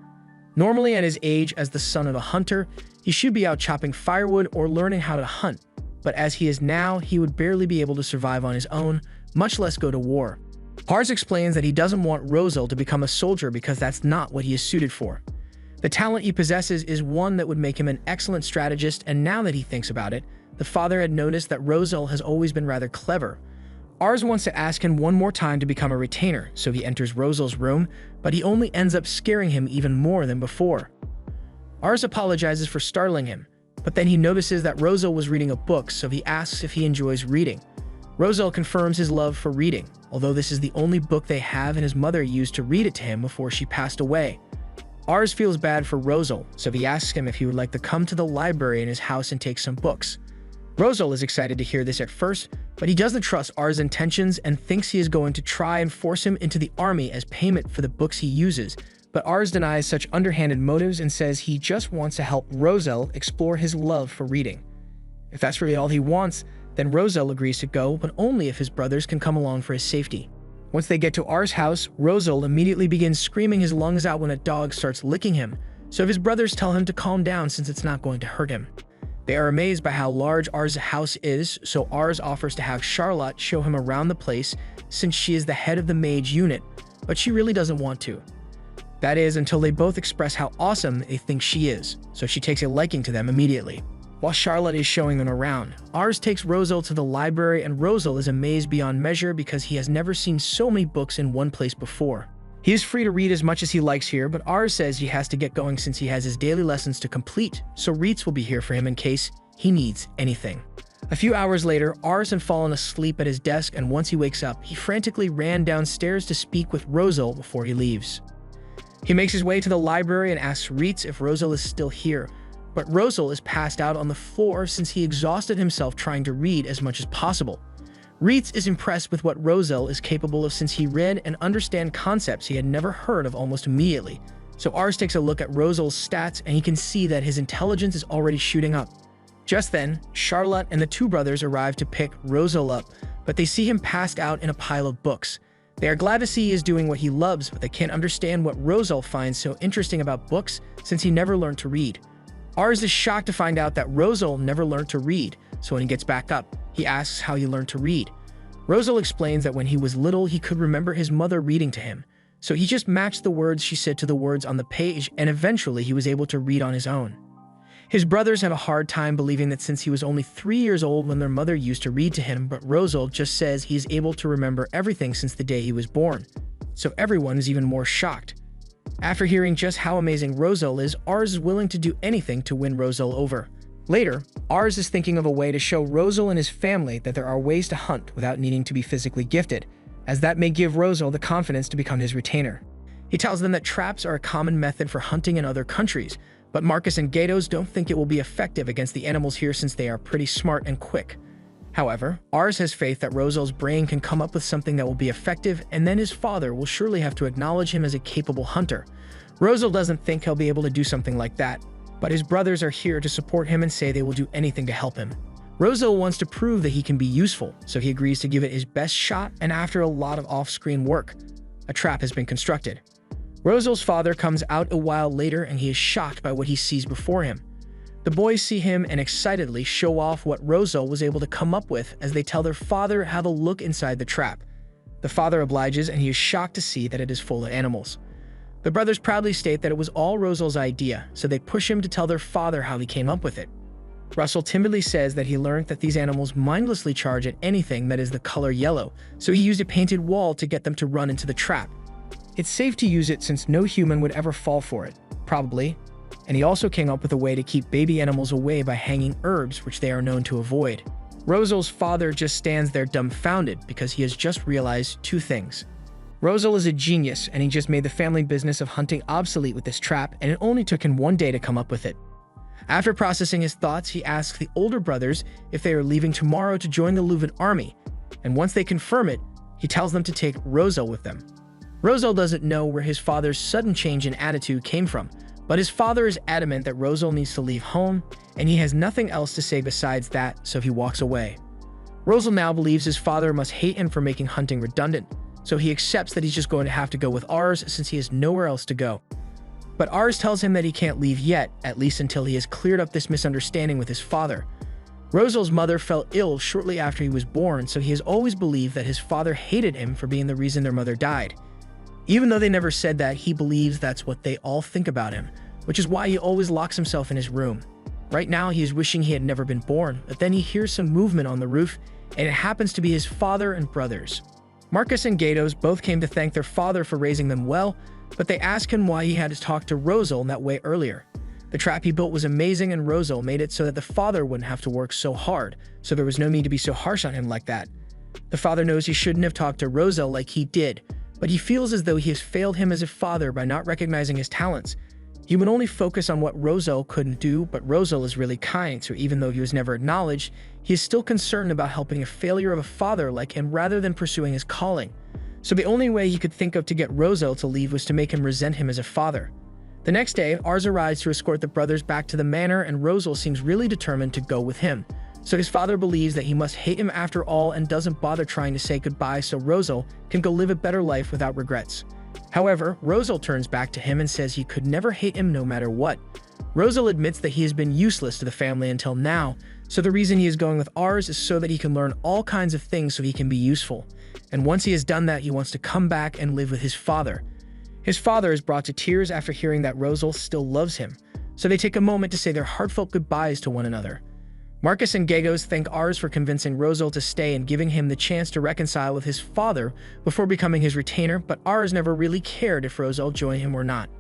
Normally at his age as the son of a hunter, he should be out chopping firewood or learning how to hunt, but as he is now, he would barely be able to survive on his own, much less go to war. Ars explains that he doesn't want Rosal to become a soldier because that's not what he is suited for. The talent he possesses is one that would make him an excellent strategist, and now that he thinks about it, the father had noticed that Rosal has always been rather clever. Ars wants to ask him one more time to become a retainer, so he enters Rosal's room, but he only ends up scaring him even more than before. Ars apologizes for startling him, but then he notices that Rosal was reading a book, so he asks if he enjoys reading. Rosal confirms his love for reading, although this is the only book they have and his mother used to read it to him before she passed away. Ars feels bad for Rosal, so he asks him if he would like to come to the library in his house and take some books. Rosal is excited to hear this at first, but he doesn't trust Ars' intentions and thinks he is going to try and force him into the army as payment for the books he uses, but Ars denies such underhanded motives and says he just wants to help Rosal explore his love for reading. If that's really all he wants, then Rosal agrees to go, but only if his brothers can come along for his safety. Once they get to Ars' house, Rosal immediately begins screaming his lungs out when a dog starts licking him, so his brothers tell him to calm down since it's not going to hurt him. They are amazed by how large Ars' house is, so Ars offers to have Charlotte show him around the place since she is the head of the mage unit, but she really doesn't want to. That is until they both express how awesome they think she is, so she takes a liking to them immediately. While Charlotte is showing them around, Ars takes Rosal to the library and Rosal is amazed beyond measure because he has never seen so many books in one place before. He is free to read as much as he likes here, but Ars says he has to get going since he has his daily lessons to complete, so Reitz will be here for him in case he needs anything. A few hours later, Ars had fallen asleep at his desk, and once he wakes up, he frantically ran downstairs to speak with Rosal before he leaves. He makes his way to the library and asks Reitz if Rosal is still here, but Rosal is passed out on the floor since he exhausted himself trying to read as much as possible. Reitz is impressed with what Rosal is capable of since he read and understand concepts he had never heard of almost immediately. So Ars takes a look at Rosal's stats and he can see that his intelligence is already shooting up. Just then, Charlotte and the two brothers arrive to pick Rosal up, but they see him passed out in a pile of books. They are glad to see he is doing what he loves, but they can't understand what Rosal finds so interesting about books since he never learned to read. Ars is shocked to find out that Rosal never learned to read, so when he gets back up, he asks how he learned to read. Rosal explains that when he was little, he could remember his mother reading to him, so he just matched the words she said to the words on the page, and eventually he was able to read on his own. His brothers have a hard time believing that since he was only 3 years old when their mother used to read to him, but Rosal just says he is able to remember everything since the day he was born, so everyone is even more shocked. After hearing just how amazing Rosal is, Ars is willing to do anything to win Rosal over. Later, Ars is thinking of a way to show Rosal and his family that there are ways to hunt without needing to be physically gifted, as that may give Rosal the confidence to become his retainer. He tells them that traps are a common method for hunting in other countries, but Marcus and Gatos don't think it will be effective against the animals here since they are pretty smart and quick. However, Ars has faith that Rosal's brain can come up with something that will be effective, and then his father will surely have to acknowledge him as a capable hunter. Rosal doesn't think he'll be able to do something like that, but his brothers are here to support him and say they will do anything to help him. Rosal wants to prove that he can be useful, so he agrees to give it his best shot, and after a lot of off-screen work, a trap has been constructed. Rosel's father comes out a while later and he is shocked by what he sees before him. The boys see him and excitedly show off what Rosel was able to come up with as they tell their father have a look inside the trap. The father obliges and he is shocked to see that it is full of animals. The brothers proudly state that it was all Rosel's idea, so they push him to tell their father how he came up with it. Russell timidly says that he learned that these animals mindlessly charge at anything that is the color yellow, so he used a painted wall to get them to run into the trap. It's safe to use it since no human would ever fall for it, probably, and he also came up with a way to keep baby animals away by hanging herbs, which they are known to avoid. Rosel's father just stands there dumbfounded because he has just realized two things. Rosel is a genius, and he just made the family business of hunting obsolete with this trap, and it only took him one day to come up with it. After processing his thoughts, he asks the older brothers if they are leaving tomorrow to join the Leuven army, and once they confirm it, he tells them to take Rosel with them. Rosel doesn't know where his father's sudden change in attitude came from, but his father is adamant that Rosel needs to leave home, and he has nothing else to say besides that, so he walks away. Rosel now believes his father must hate him for making hunting redundant, so he accepts that he's just going to have to go with Ars since he has nowhere else to go. But Ars tells him that he can't leave yet, at least until he has cleared up this misunderstanding with his father. Rosel's mother fell ill shortly after he was born, so he has always believed that his father hated him for being the reason their mother died. Even though they never said that, he believes that's what they all think about him, which is why he always locks himself in his room. Right now, he is wishing he had never been born, but then he hears some movement on the roof, and it happens to be his father and brothers. Marcus and Gatos both came to thank their father for raising them well, but they ask him why he had to talk to Rosel in that way earlier. The trap he built was amazing, and Rosel made it so that the father wouldn't have to work so hard, so there was no need to be so harsh on him like that. The father knows he shouldn't have talked to Rosel like he did, but he feels as though he has failed him as a father by not recognizing his talents. He would only focus on what Rosel couldn't do, but Rosel is really kind, so even though he was never acknowledged, he is still concerned about helping a failure of a father like him rather than pursuing his calling. So the only way he could think of to get Rosel to leave was to make him resent him as a father. The next day, Ars arrives to escort the brothers back to the manor, and Rosel seems really determined to go with him. So his father believes that he must hate him after all and doesn't bother trying to say goodbye so Rosel can go live a better life without regrets. However, Rosel turns back to him and says he could never hate him no matter what. Rosel admits that he has been useless to the family until now, so the reason he is going with Ars is so that he can learn all kinds of things so he can be useful. And once he has done that, he wants to come back and live with his father. His father is brought to tears after hearing that Rosel still loves him, so they take a moment to say their heartfelt goodbyes to one another. Marcus and Gatos thank Ars for convincing Rosel to stay and giving him the chance to reconcile with his father before becoming his retainer, but Ars never really cared if Rosel joined him or not.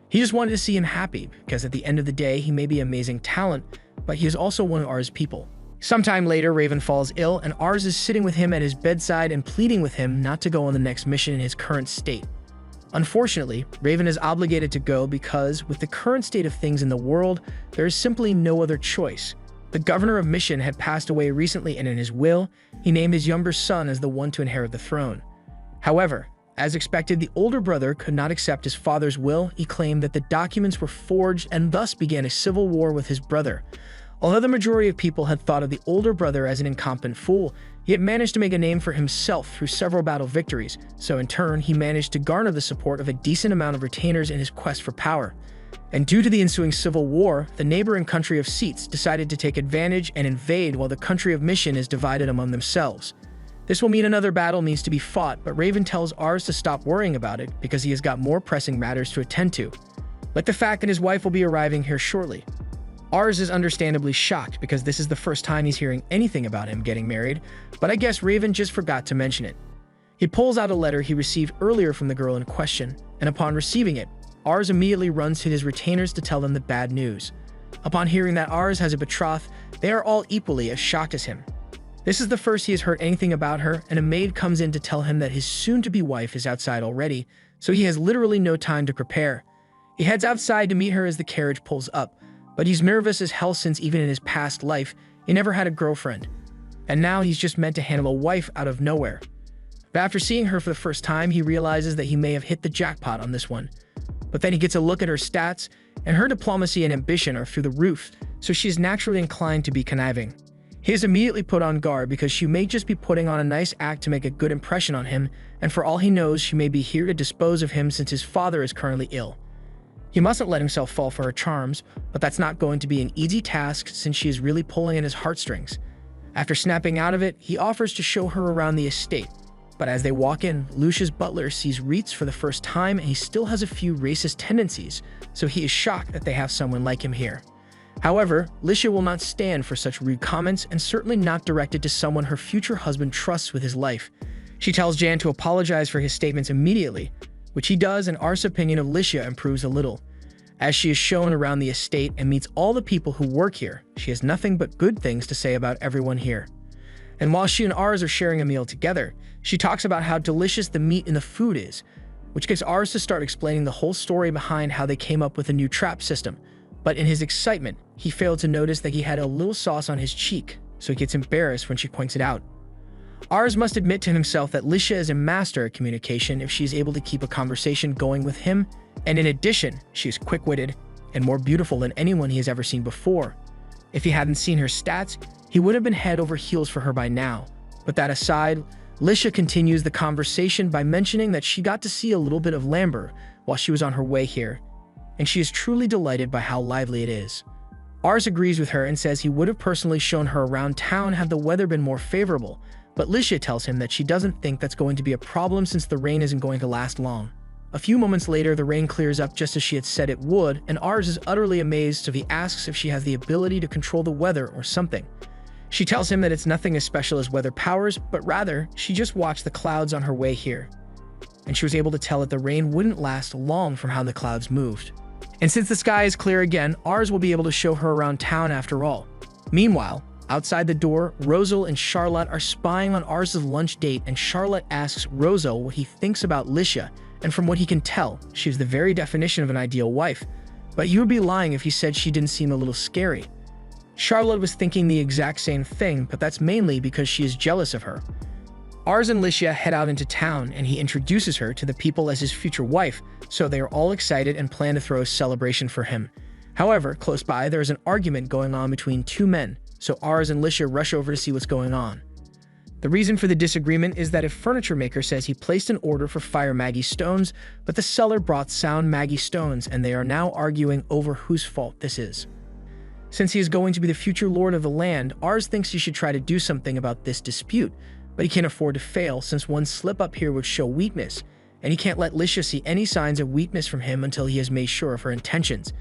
He just wanted to see him happy, because at the end of the day, he may be amazing talent, but he is also one of Ars' people. Sometime later, Raven falls ill, and Ars is sitting with him at his bedside and pleading with him not to go on the next mission in his current state. Unfortunately, Raven is obligated to go because, with the current state of things in the world, there is simply no other choice. The governor of Mission had passed away recently, and in his will, he named his younger son as the one to inherit the throne. However, as expected, the older brother could not accept his father's will. He claimed that the documents were forged and thus began a civil war with his brother. Although the majority of people had thought of the older brother as an incompetent fool, he had managed to make a name for himself through several battle victories, so in turn, he managed to garner the support of a decent amount of retainers in his quest for power. And due to the ensuing civil war, the neighboring country of Seats decided to take advantage and invade while the country of Mission is divided among themselves. This will mean another battle needs to be fought, but Raven tells Ars to stop worrying about it because he has got more pressing matters to attend to, like the fact that his wife will be arriving here shortly. Ars is understandably shocked because this is the first time he's hearing anything about him getting married, but I guess Raven just forgot to mention it. He pulls out a letter he received earlier from the girl in question, and upon receiving it, Ars immediately runs to his retainers to tell them the bad news. Upon hearing that Ars has a betrothed, they are all equally as shocked as him. This is the first he has heard anything about her, and a maid comes in to tell him that his soon-to-be wife is outside already, so he has literally no time to prepare. He heads outside to meet her as the carriage pulls up, but he's nervous as hell since even in his past life, he never had a girlfriend. And now he's just meant to handle a wife out of nowhere. But after seeing her for the first time, he realizes that he may have hit the jackpot on this one. But then he gets a look at her stats, and her diplomacy and ambition are through the roof, so she is naturally inclined to be conniving. He is immediately put on guard because she may just be putting on a nice act to make a good impression on him, and for all he knows, she may be here to dispose of him since his father is currently ill. He mustn't let himself fall for her charms, but that's not going to be an easy task since she is really pulling at his heartstrings. After snapping out of it, he offers to show her around the estate. But as they walk in, Lucia's butler sees Reitz for the first time and he still has a few racist tendencies, so he is shocked that they have someone like him here. However, Licia will not stand for such rude comments and certainly not directed to someone her future husband trusts with his life. She tells Jan to apologize for his statements immediately, which he does, and Ars's opinion of Licia improves a little. As she is shown around the estate and meets all the people who work here, she has nothing but good things to say about everyone here. And while she and Ars are sharing a meal together, she talks about how delicious the meat in the food is, which gets Ars to start explaining the whole story behind how they came up with a new trap system. But in his excitement, he failed to notice that he had a little sauce on his cheek, so he gets embarrassed when she points it out. Ars must admit to himself that Licia is a master at communication if she is able to keep a conversation going with him, and in addition, she is quick-witted and more beautiful than anyone he has ever seen before. If he hadn't seen her stats, he would have been head over heels for her by now. But that aside, Licia continues the conversation by mentioning that she got to see a little bit of Lambert while she was on her way here, and she is truly delighted by how lively it is. Ars agrees with her and says he would have personally shown her around town had the weather been more favorable, but Licia tells him that she doesn't think that's going to be a problem since the rain isn't going to last long. A few moments later, the rain clears up just as she had said it would, and Ars is utterly amazed, so he asks if she has the ability to control the weather or something. She tells him that it's nothing as special as weather powers, but rather, she just watched the clouds on her way here. And she was able to tell that the rain wouldn't last long from how the clouds moved. And since the sky is clear again, Ars will be able to show her around town after all. Meanwhile, outside the door, Rosal and Charlotte are spying on Ars's lunch date, and Charlotte asks Rosal what he thinks about Licia, and from what he can tell, she is the very definition of an ideal wife. But you would be lying if you said she didn't seem a little scary. Charlotte was thinking the exact same thing, but that's mainly because she is jealous of her. Ars and Licia head out into town, and he introduces her to the people as his future wife, so they are all excited and plan to throw a celebration for him. However, close by, there is an argument going on between two men, so Ars and Licia rush over to see what's going on. The reason for the disagreement is that a furniture maker says he placed an order for fire Maggie stones, but the seller brought sound Maggie stones, and they are now arguing over whose fault this is. Since he is going to be the future lord of the land, Ars thinks he should try to do something about this dispute, but he can't afford to fail since one slip up here would show weakness, and he can't let Licia see any signs of weakness from him until he has made sure of her intentions.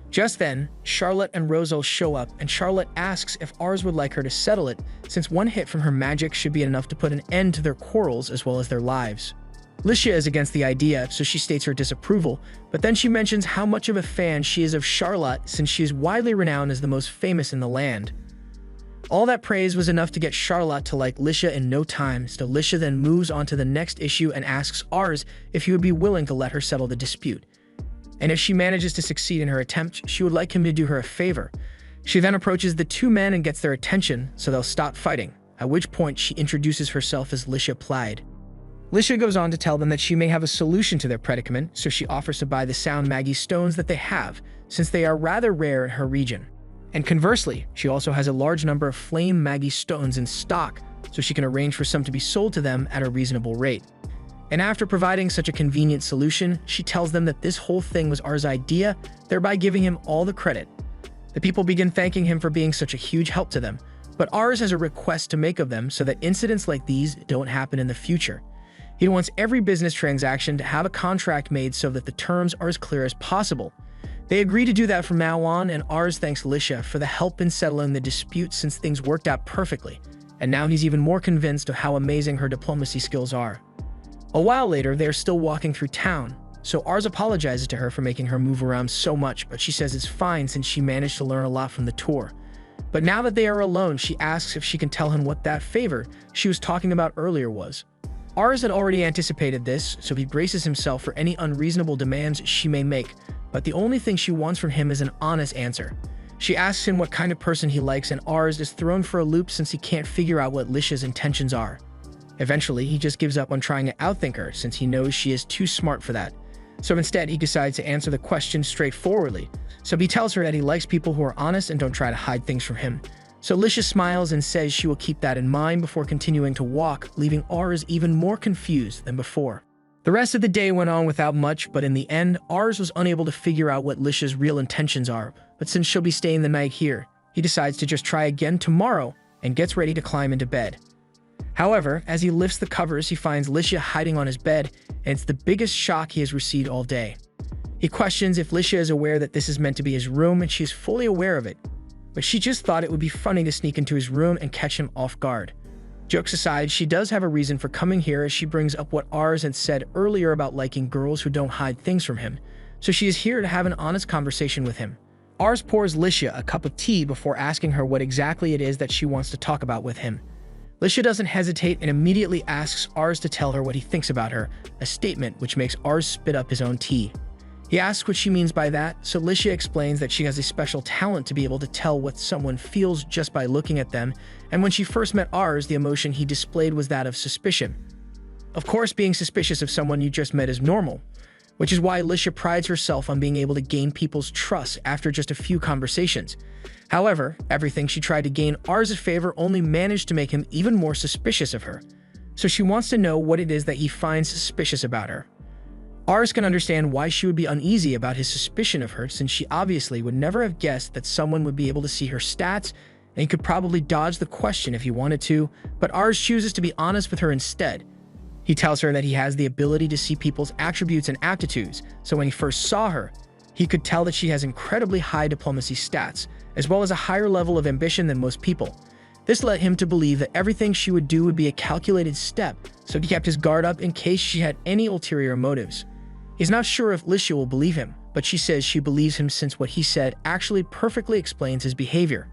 Just then, Charlotte and Rosal show up, and Charlotte asks if Ars would like her to settle it, since one hit from her magic should be enough to put an end to their quarrels as well as their lives. Licia is against the idea, so she states her disapproval, but then she mentions how much of a fan she is of Charlotte since she is widely renowned as the most famous in the land. All that praise was enough to get Charlotte to like Licia in no time, so Licia then moves on to the next issue and asks Ars if he would be willing to let her settle the dispute. And if she manages to succeed in her attempt, she would like him to do her a favor. She then approaches the two men and gets their attention, so they'll stop fighting, at which point she introduces herself as Licia Plaid. Licia goes on to tell them that she may have a solution to their predicament, so she offers to buy the sound Maggie stones that they have, since they are rather rare in her region. And conversely, she also has a large number of flame Maggie stones in stock, so she can arrange for some to be sold to them at a reasonable rate. And after providing such a convenient solution, she tells them that this whole thing was Ars' idea, thereby giving him all the credit. The people begin thanking him for being such a huge help to them, but Ars has a request to make of them so that incidents like these don't happen in the future. He wants every business transaction to have a contract made so that the terms are as clear as possible. They agree to do that from now on, and Ars thanks Licia for the help in settling the dispute since things worked out perfectly, and now he's even more convinced of how amazing her diplomacy skills are. A while later, they are still walking through town, so Ars apologizes to her for making her move around so much, but she says it's fine since she managed to learn a lot from the tour. But now that they are alone, she asks if she can tell him what that favor she was talking about earlier was. Ars had already anticipated this, so he braces himself for any unreasonable demands she may make, but the only thing she wants from him is an honest answer. She asks him what kind of person he likes, and Ars is thrown for a loop since he can't figure out what Licia's intentions are. Eventually, he just gives up on trying to outthink her since he knows she is too smart for that. So instead, he decides to answer the question straightforwardly. So he tells her that he likes people who are honest and don't try to hide things from him. So Lisha smiles and says she will keep that in mind before continuing to walk, leaving Ars even more confused than before. The rest of the day went on without much, but in the end, Ars was unable to figure out what Lisha's real intentions are. But since she'll be staying the night here, he decides to just try again tomorrow and gets ready to climb into bed. However, as he lifts the covers, he finds Lisha hiding on his bed, and it's the biggest shock he has received all day. He questions if Lisha is aware that this is meant to be his room, and she is fully aware of it. But she just thought it would be funny to sneak into his room and catch him off guard. Jokes aside, she does have a reason for coming here, as she brings up what Ars had said earlier about liking girls who don't hide things from him. So she is here to have an honest conversation with him. Ars pours Lisha a cup of tea before asking her what exactly it is that she wants to talk about with him. Lisha doesn't hesitate and immediately asks Ars to tell her what he thinks about her, a statement which makes Ars spit up his own tea. He asks what she means by that, so Lisha explains that she has a special talent to be able to tell what someone feels just by looking at them, and when she first met Ars, the emotion he displayed was that of suspicion. Of course, being suspicious of someone you just met is normal, which is why Lisha prides herself on being able to gain people's trust after just a few conversations. However, everything she tried to gain Ars' favor only managed to make him even more suspicious of her. So she wants to know what it is that he finds suspicious about her. Ars can understand why she would be uneasy about his suspicion of her, since she obviously would never have guessed that someone would be able to see her stats, and he could probably dodge the question if he wanted to, but Ars chooses to be honest with her instead. He tells her that he has the ability to see people's attributes and aptitudes, so when he first saw her, he could tell that she has incredibly high diplomacy stats, as well as a higher level of ambition than most people. This led him to believe that everything she would do would be a calculated step, so he kept his guard up in case she had any ulterior motives. He's not sure if Lisha will believe him, but she says she believes him since what he said actually perfectly explains his behavior.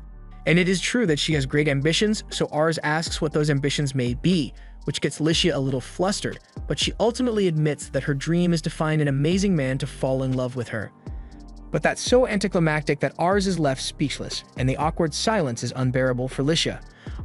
And it is true that she has great ambitions, so Ars asks what those ambitions may be, which gets Lisha a little flustered, but she ultimately admits that her dream is to find an amazing man to fall in love with her. But that's so anticlimactic that Ars is left speechless, and the awkward silence is unbearable for Lisha.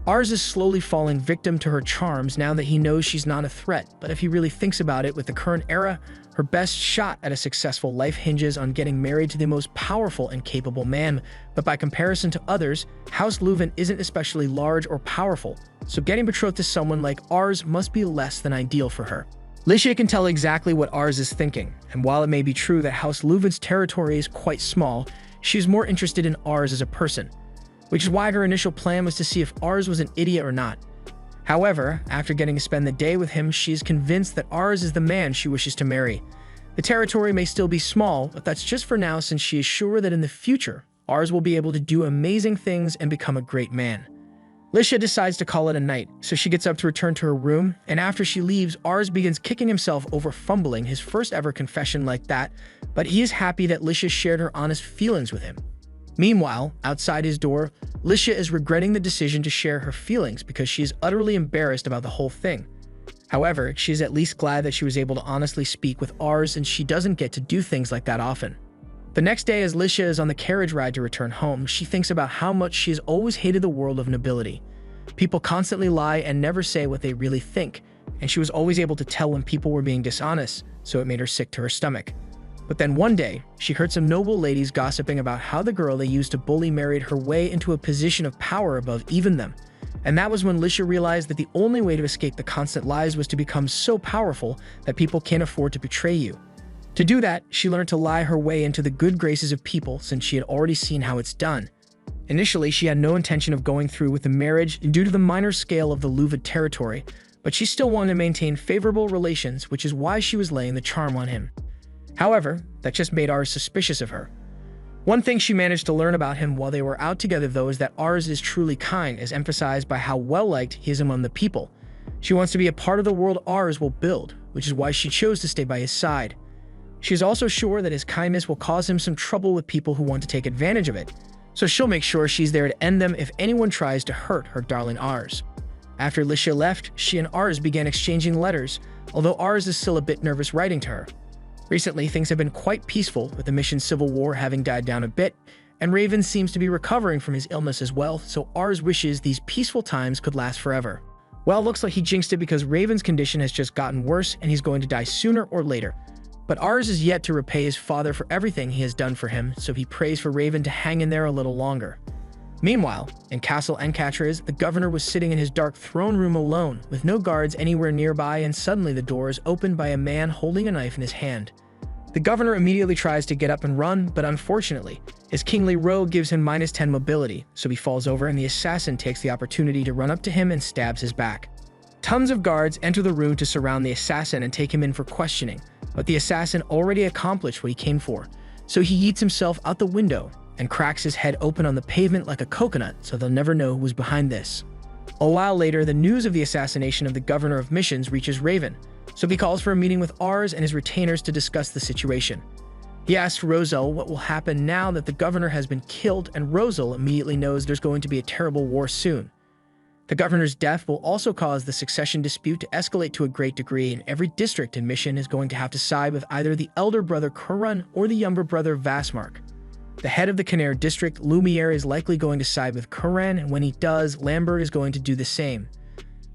Ars is slowly falling victim to her charms now that he knows she's not a threat, but if he really thinks about it, with the current era, her best shot at a successful life hinges on getting married to the most powerful and capable man, but by comparison to others, House Leuven isn't especially large or powerful, so getting betrothed to someone like Ars must be less than ideal for her. Lisha can tell exactly what Ars is thinking, and while it may be true that House Leuven's territory is quite small, she is more interested in Ars as a person, which is why her initial plan was to see if Ars was an idiot or not. However, after getting to spend the day with him, she is convinced that Ars is the man she wishes to marry. The territory may still be small, but that's just for now, since she is sure that in the future, Ars will be able to do amazing things and become a great man. Lisha decides to call it a night, so she gets up to return to her room, and after she leaves, Ars begins kicking himself over fumbling his first ever confession like that, but he is happy that Lisha shared her honest feelings with him. Meanwhile, outside his door, Lisha is regretting the decision to share her feelings because she is utterly embarrassed about the whole thing. However, she is at least glad that she was able to honestly speak with Ars, and she doesn't get to do things like that often. The next day, as Lisha is on the carriage ride to return home, she thinks about how much she has always hated the world of nobility. People constantly lie and never say what they really think, and she was always able to tell when people were being dishonest, so it made her sick to her stomach. But then one day, she heard some noble ladies gossiping about how the girl they used to bully married her way into a position of power above even them. And that was when Lisha realized that the only way to escape the constant lies was to become so powerful that people can't afford to betray you. To do that, she learned to lie her way into the good graces of people, since she had already seen how it's done. Initially, she had no intention of going through with the marriage due to the minor scale of the Leuven territory, but she still wanted to maintain favorable relations, which is why she was laying the charm on him. However, that just made Ars suspicious of her. One thing she managed to learn about him while they were out together, though, is that Ars is truly kind, as emphasized by how well-liked he is among the people. She wants to be a part of the world Ars will build, which is why she chose to stay by his side. She is also sure that his kindness will cause him some trouble with people who want to take advantage of it, so she'll make sure she's there to end them if anyone tries to hurt her darling Ars. After Lisha left, she and Ars began exchanging letters, although Ars is still a bit nervous writing to her. Recently, things have been quite peaceful, with the mission's civil war having died down a bit, and Raven seems to be recovering from his illness as well, so Ars wishes these peaceful times could last forever. Well, it looks like he jinxed it because Raven's condition has just gotten worse and he's going to die sooner or later. But Ars is yet to repay his father for everything he has done for him, so he prays for Raven to hang in there a little longer. Meanwhile, in Castle Encatraz, the governor was sitting in his dark throne room alone, with no guards anywhere nearby, and suddenly the door is opened by a man holding a knife in his hand. The governor immediately tries to get up and run, but unfortunately, his kingly robe gives him -10 mobility, so he falls over and the assassin takes the opportunity to run up to him and stabs his back. Tons of guards enter the room to surround the assassin and take him in for questioning, but the assassin already accomplished what he came for, so he yeets himself out the window and cracks his head open on the pavement like a coconut, so they'll never know who was behind this. A while later, the news of the assassination of the governor of missions reaches Raven, so he calls for a meeting with Ars and his retainers to discuss the situation. He asks Rosal what will happen now that the governor has been killed, and Rosal immediately knows there's going to be a terrible war soon. The governor's death will also cause the succession dispute to escalate to a great degree, and every district in Mission is going to have to side with either the elder brother Kurun or the younger brother Vasmark. The head of the Canare district, Lumiere, is likely going to side with Kurun, and when he does, Lambert is going to do the same.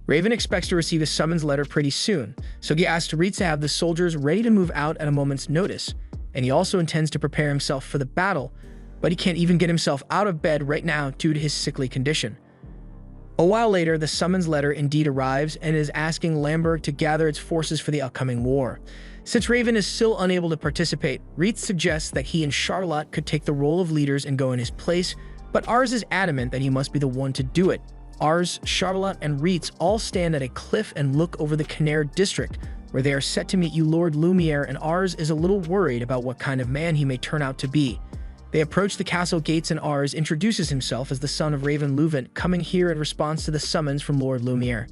Raven expects to receive a summons letter pretty soon, so he asks Reitz to have the soldiers ready to move out at a moment's notice, and he also intends to prepare himself for the battle, but he can't even get himself out of bed right now due to his sickly condition. A while later, the summons letter indeed arrives and is asking Lambert to gather its forces for the upcoming war. Since Raven is still unable to participate, Reitz suggests that he and Charlotte could take the role of leaders and go in his place, but Ars is adamant that he must be the one to do it. Ars, Charlotte, and Reitz all stand at a cliff and look over the Canare district, where they are set to meet Lord Lumiere, and Ars is a little worried about what kind of man he may turn out to be. They approach the castle gates and Ars introduces himself as the son of Raven Luvent, coming here in response to the summons from Lord Lumiere.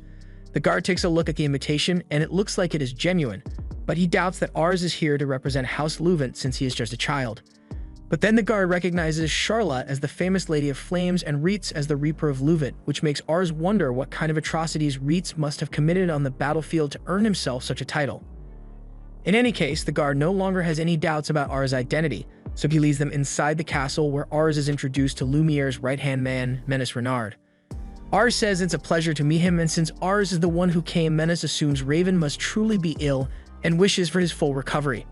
The guard takes a look at the invitation and it looks like it is genuine, but he doubts that Ars is here to represent House Luvent since he is just a child. But then the guard recognizes Charlotte as the famous Lady of Flames and Reitz as the Reaper of Luvent, which makes Ars wonder what kind of atrocities Reitz must have committed on the battlefield to earn himself such a title. In any case, the guard no longer has any doubts about Ars' identity, so he leads them inside the castle where Ars is introduced to Lumiere's right-hand man, Menace Renard. Ars says it's a pleasure to meet him, and since Ars is the one who came, Menace assumes Raven must truly be ill and wishes for his full recovery.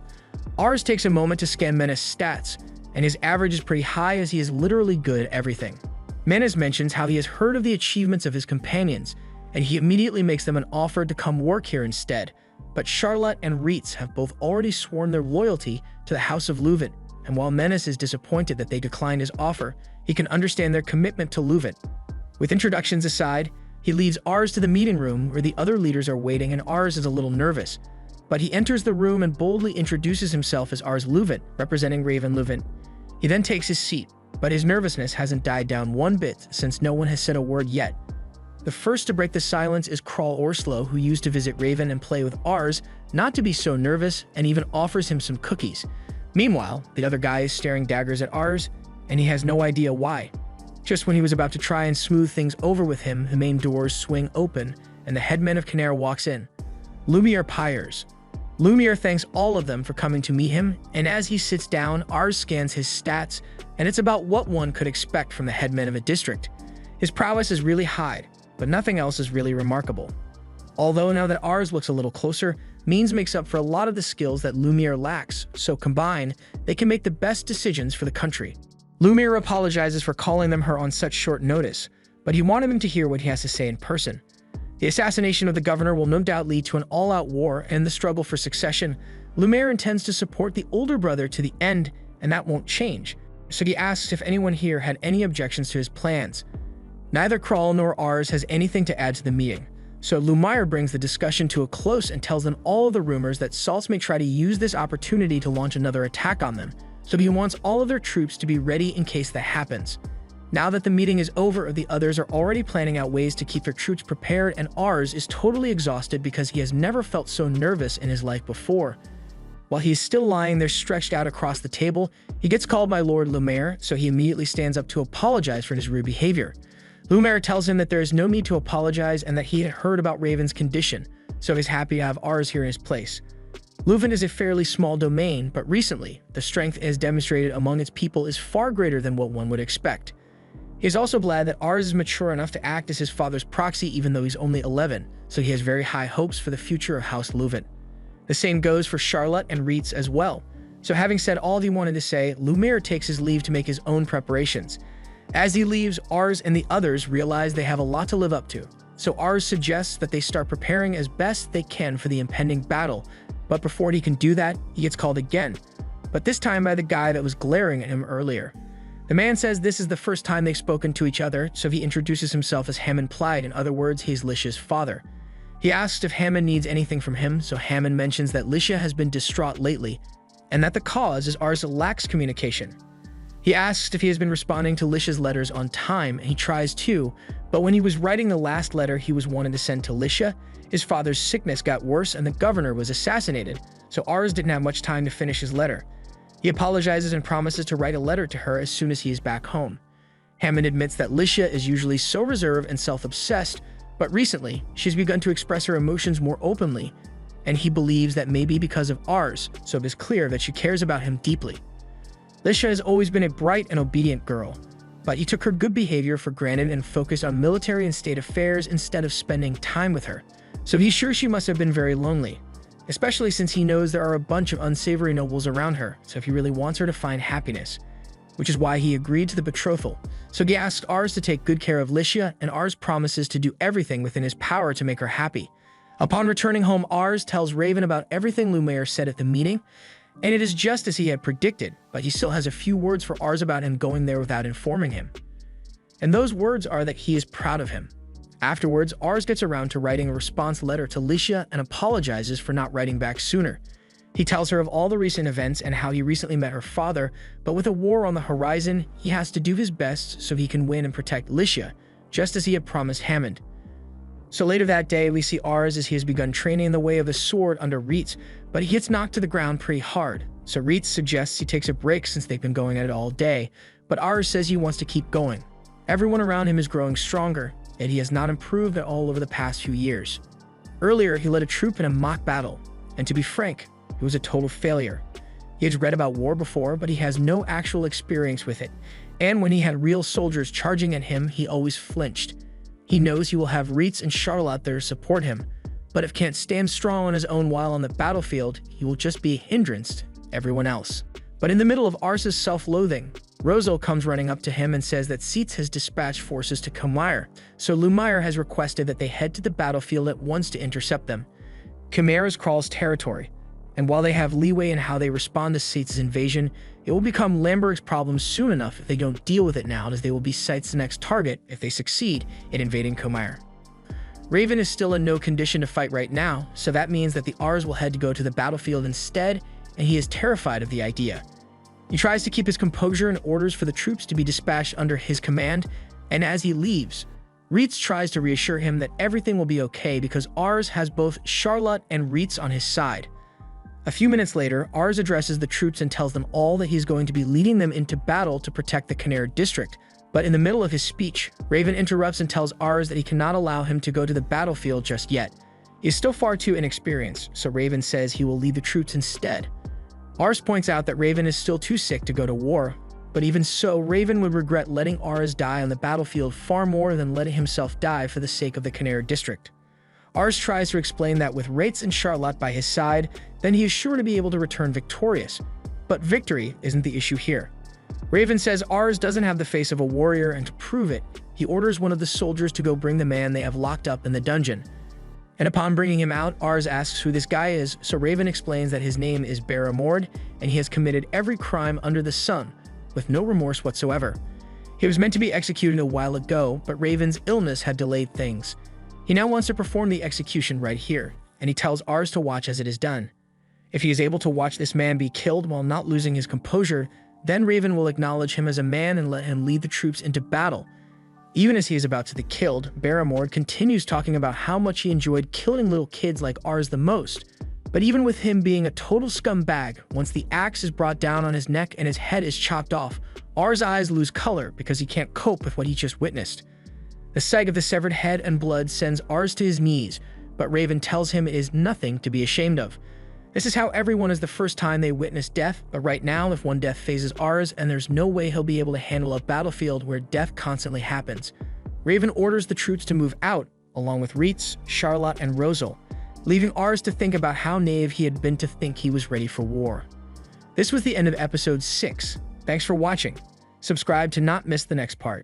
Ars takes a moment to scan Menace's stats, and his average is pretty high as he is literally good at everything. Menace mentions how he has heard of the achievements of his companions, and he immediately makes them an offer to come work here instead, but Charlotte and Reitz have both already sworn their loyalty to the House of Luvent, and while Menace is disappointed that they declined his offer, he can understand their commitment to Luvent. With introductions aside, he leads Ars to the meeting room where the other leaders are waiting, and Ars is a little nervous, but he enters the room and boldly introduces himself as Ars Luvent, representing Raven Luvent. He then takes his seat, but his nervousness hasn't died down one bit since no one has said a word yet. The first to break the silence is Kral Orslo, who used to visit Raven and play with Ars, not to be so nervous, and even offers him some cookies. Meanwhile, the other guy is staring daggers at Ars, and he has no idea why. Just when he was about to try and smooth things over with him, the main doors swing open, and the headman of Canare walks in. Lumiere pyres. Lumiere thanks all of them for coming to meet him, and as he sits down, Ars scans his stats, and it's about what one could expect from the headman of a district. His prowess is really high, but nothing else is really remarkable. Although now that Ars looks a little closer, Means makes up for a lot of the skills that Lumiere lacks, so combined, they can make the best decisions for the country. Lumiere apologizes for calling them her on such short notice, but he wanted them to hear what he has to say in person. The assassination of the governor will no doubt lead to an all-out war and the struggle for succession. Lumiere intends to support the older brother to the end, and that won't change, so he asks if anyone here had any objections to his plans. Neither Kral nor Ars has anything to add to the meeting, so Lumiere brings the discussion to a close and tells them all of the rumors that Saltz may try to use this opportunity to launch another attack on them, so he wants all of their troops to be ready in case that happens. Now that the meeting is over, the others are already planning out ways to keep their troops prepared, and Ars is totally exhausted because he has never felt so nervous in his life before. While he is still lying there stretched out across the table, he gets called by Lord Lumiere, so he immediately stands up to apologize for his rude behavior. Lumiere tells him that there is no need to apologize and that he had heard about Raven's condition, so he's happy to have Ars here in his place. Luvent is a fairly small domain, but recently, the strength it has demonstrated among its people is far greater than what one would expect. He is also glad that Ars is mature enough to act as his father's proxy even though he's only 11, so he has very high hopes for the future of House Luvent. The same goes for Charlotte and Reitz as well. So having said all he wanted to say, Lumiere takes his leave to make his own preparations. As he leaves, Ars and the others realize they have a lot to live up to. So Ars suggests that they start preparing as best they can for the impending battle. But before he can do that, he gets called again. But this time by the guy that was glaring at him earlier. The man says this is the first time they've spoken to each other, so he introduces himself as Hammond Plyde. In other words, he's Lisha's father. He asks if Hammond needs anything from him, so Hammond mentions that Lisha has been distraught lately, and that the cause is Ars lacks communication. He asks if he has been responding to Lisha's letters on time, and he tries to, but when he was writing the last letter he was wanting to send to Lisha, his father's sickness got worse and the governor was assassinated, so Ars didn't have much time to finish his letter. He apologizes and promises to write a letter to her as soon as he is back home. Hammond admits that Lisha is usually so reserved and self-obsessed, but recently she's begun to express her emotions more openly, and he believes that maybe because of Ars, so it is clear that she cares about him deeply. Lisha has always been a bright and obedient girl, but he took her good behavior for granted and focused on military and state affairs instead of spending time with her. So he's sure she must have been very lonely, especially since he knows there are a bunch of unsavory nobles around her, so he really wants her to find happiness, which is why he agreed to the betrothal. So he asked Ars to take good care of Lisha, and Ars promises to do everything within his power to make her happy. Upon returning home, Ars tells Raven about everything Lumiere said at the meeting, and it is just as he had predicted, but he still has a few words for Ars about him going there without informing him. And those words are that he is proud of him. Afterwards, Ars gets around to writing a response letter to Lisha and apologizes for not writing back sooner. He tells her of all the recent events and how he recently met her father, but with a war on the horizon, he has to do his best so he can win and protect Lisha, just as he had promised Hammond. So later that day, we see Ars as he has begun training in the way of the sword under Reitz, but he gets knocked to the ground pretty hard. So Reitz suggests he takes a break since they've been going at it all day, but Ars says he wants to keep going. Everyone around him is growing stronger, and he has not improved at all over the past few years. Earlier, he led a troop in a mock battle, and to be frank, it was a total failure. He had read about war before, but he has no actual experience with it, and when he had real soldiers charging at him, he always flinched. He knows he will have Reitz and Charlotte there to support him, but if can't stand strong on his own while on the battlefield, he will just be a hindrance to everyone else. But in the middle of Ars's self-loathing, Rosal comes running up to him and says that Seitz has dispatched forces to Khmer, so Lumiere has requested that they head to the battlefield at once to intercept them. Khmer is Krall's territory, and while they have leeway in how they respond to Seitz's invasion, it will become Lamberg's problem soon enough if they don't deal with it now, as they will be Seitz's next target if they succeed in invading Khmer. Raven is still in no condition to fight right now, so that means that the Ars will head to go to the battlefield instead, and he is terrified of the idea. He tries to keep his composure and orders for the troops to be dispatched under his command, and as he leaves, Reitz tries to reassure him that everything will be okay because Ars has both Charlotte and Reitz on his side. A few minutes later, Ars addresses the troops and tells them all that he's going to be leading them into battle to protect the Khmer district. But in the middle of his speech, Raven interrupts and tells Ars that he cannot allow him to go to the battlefield just yet. He is still far too inexperienced, so Raven says he will lead the troops instead. Ars points out that Raven is still too sick to go to war, but even so, Raven would regret letting Ars die on the battlefield far more than letting himself die for the sake of the Khmer district. Ars tries to explain that with Reitz and Charlotte by his side, then he is sure to be able to return victorious. But victory isn't the issue here. Raven says Ars doesn't have the face of a warrior, and to prove it, he orders one of the soldiers to go bring the man they have locked up in the dungeon. And upon bringing him out, Ars asks who this guy is, so Raven explains that his name is Baramord, and he has committed every crime under the sun, with no remorse whatsoever. He was meant to be executed a while ago, but Raven's illness had delayed things. He now wants to perform the execution right here, and he tells Ars to watch as it is done. If he is able to watch this man be killed while not losing his composure, then Raven will acknowledge him as a man and let him lead the troops into battle. Even as he is about to be killed, Baramord continues talking about how much he enjoyed killing little kids like Ars the most. But even with him being a total scumbag, once the axe is brought down on his neck and his head is chopped off, Ars' eyes lose color because he can't cope with what he just witnessed. The sight of the severed head and blood sends Ars to his knees, but Raven tells him it is nothing to be ashamed of. This is how everyone is the first time they witness death, but right now, if one death phases Ars, and there's no way he'll be able to handle a battlefield where death constantly happens. Raven orders the troops to move out, along with Reitz, Charlotte, and Rosal, leaving Ars to think about how naive he had been to think he was ready for war. This was the end of episode 6. Thanks for watching. Subscribe to not miss the next part.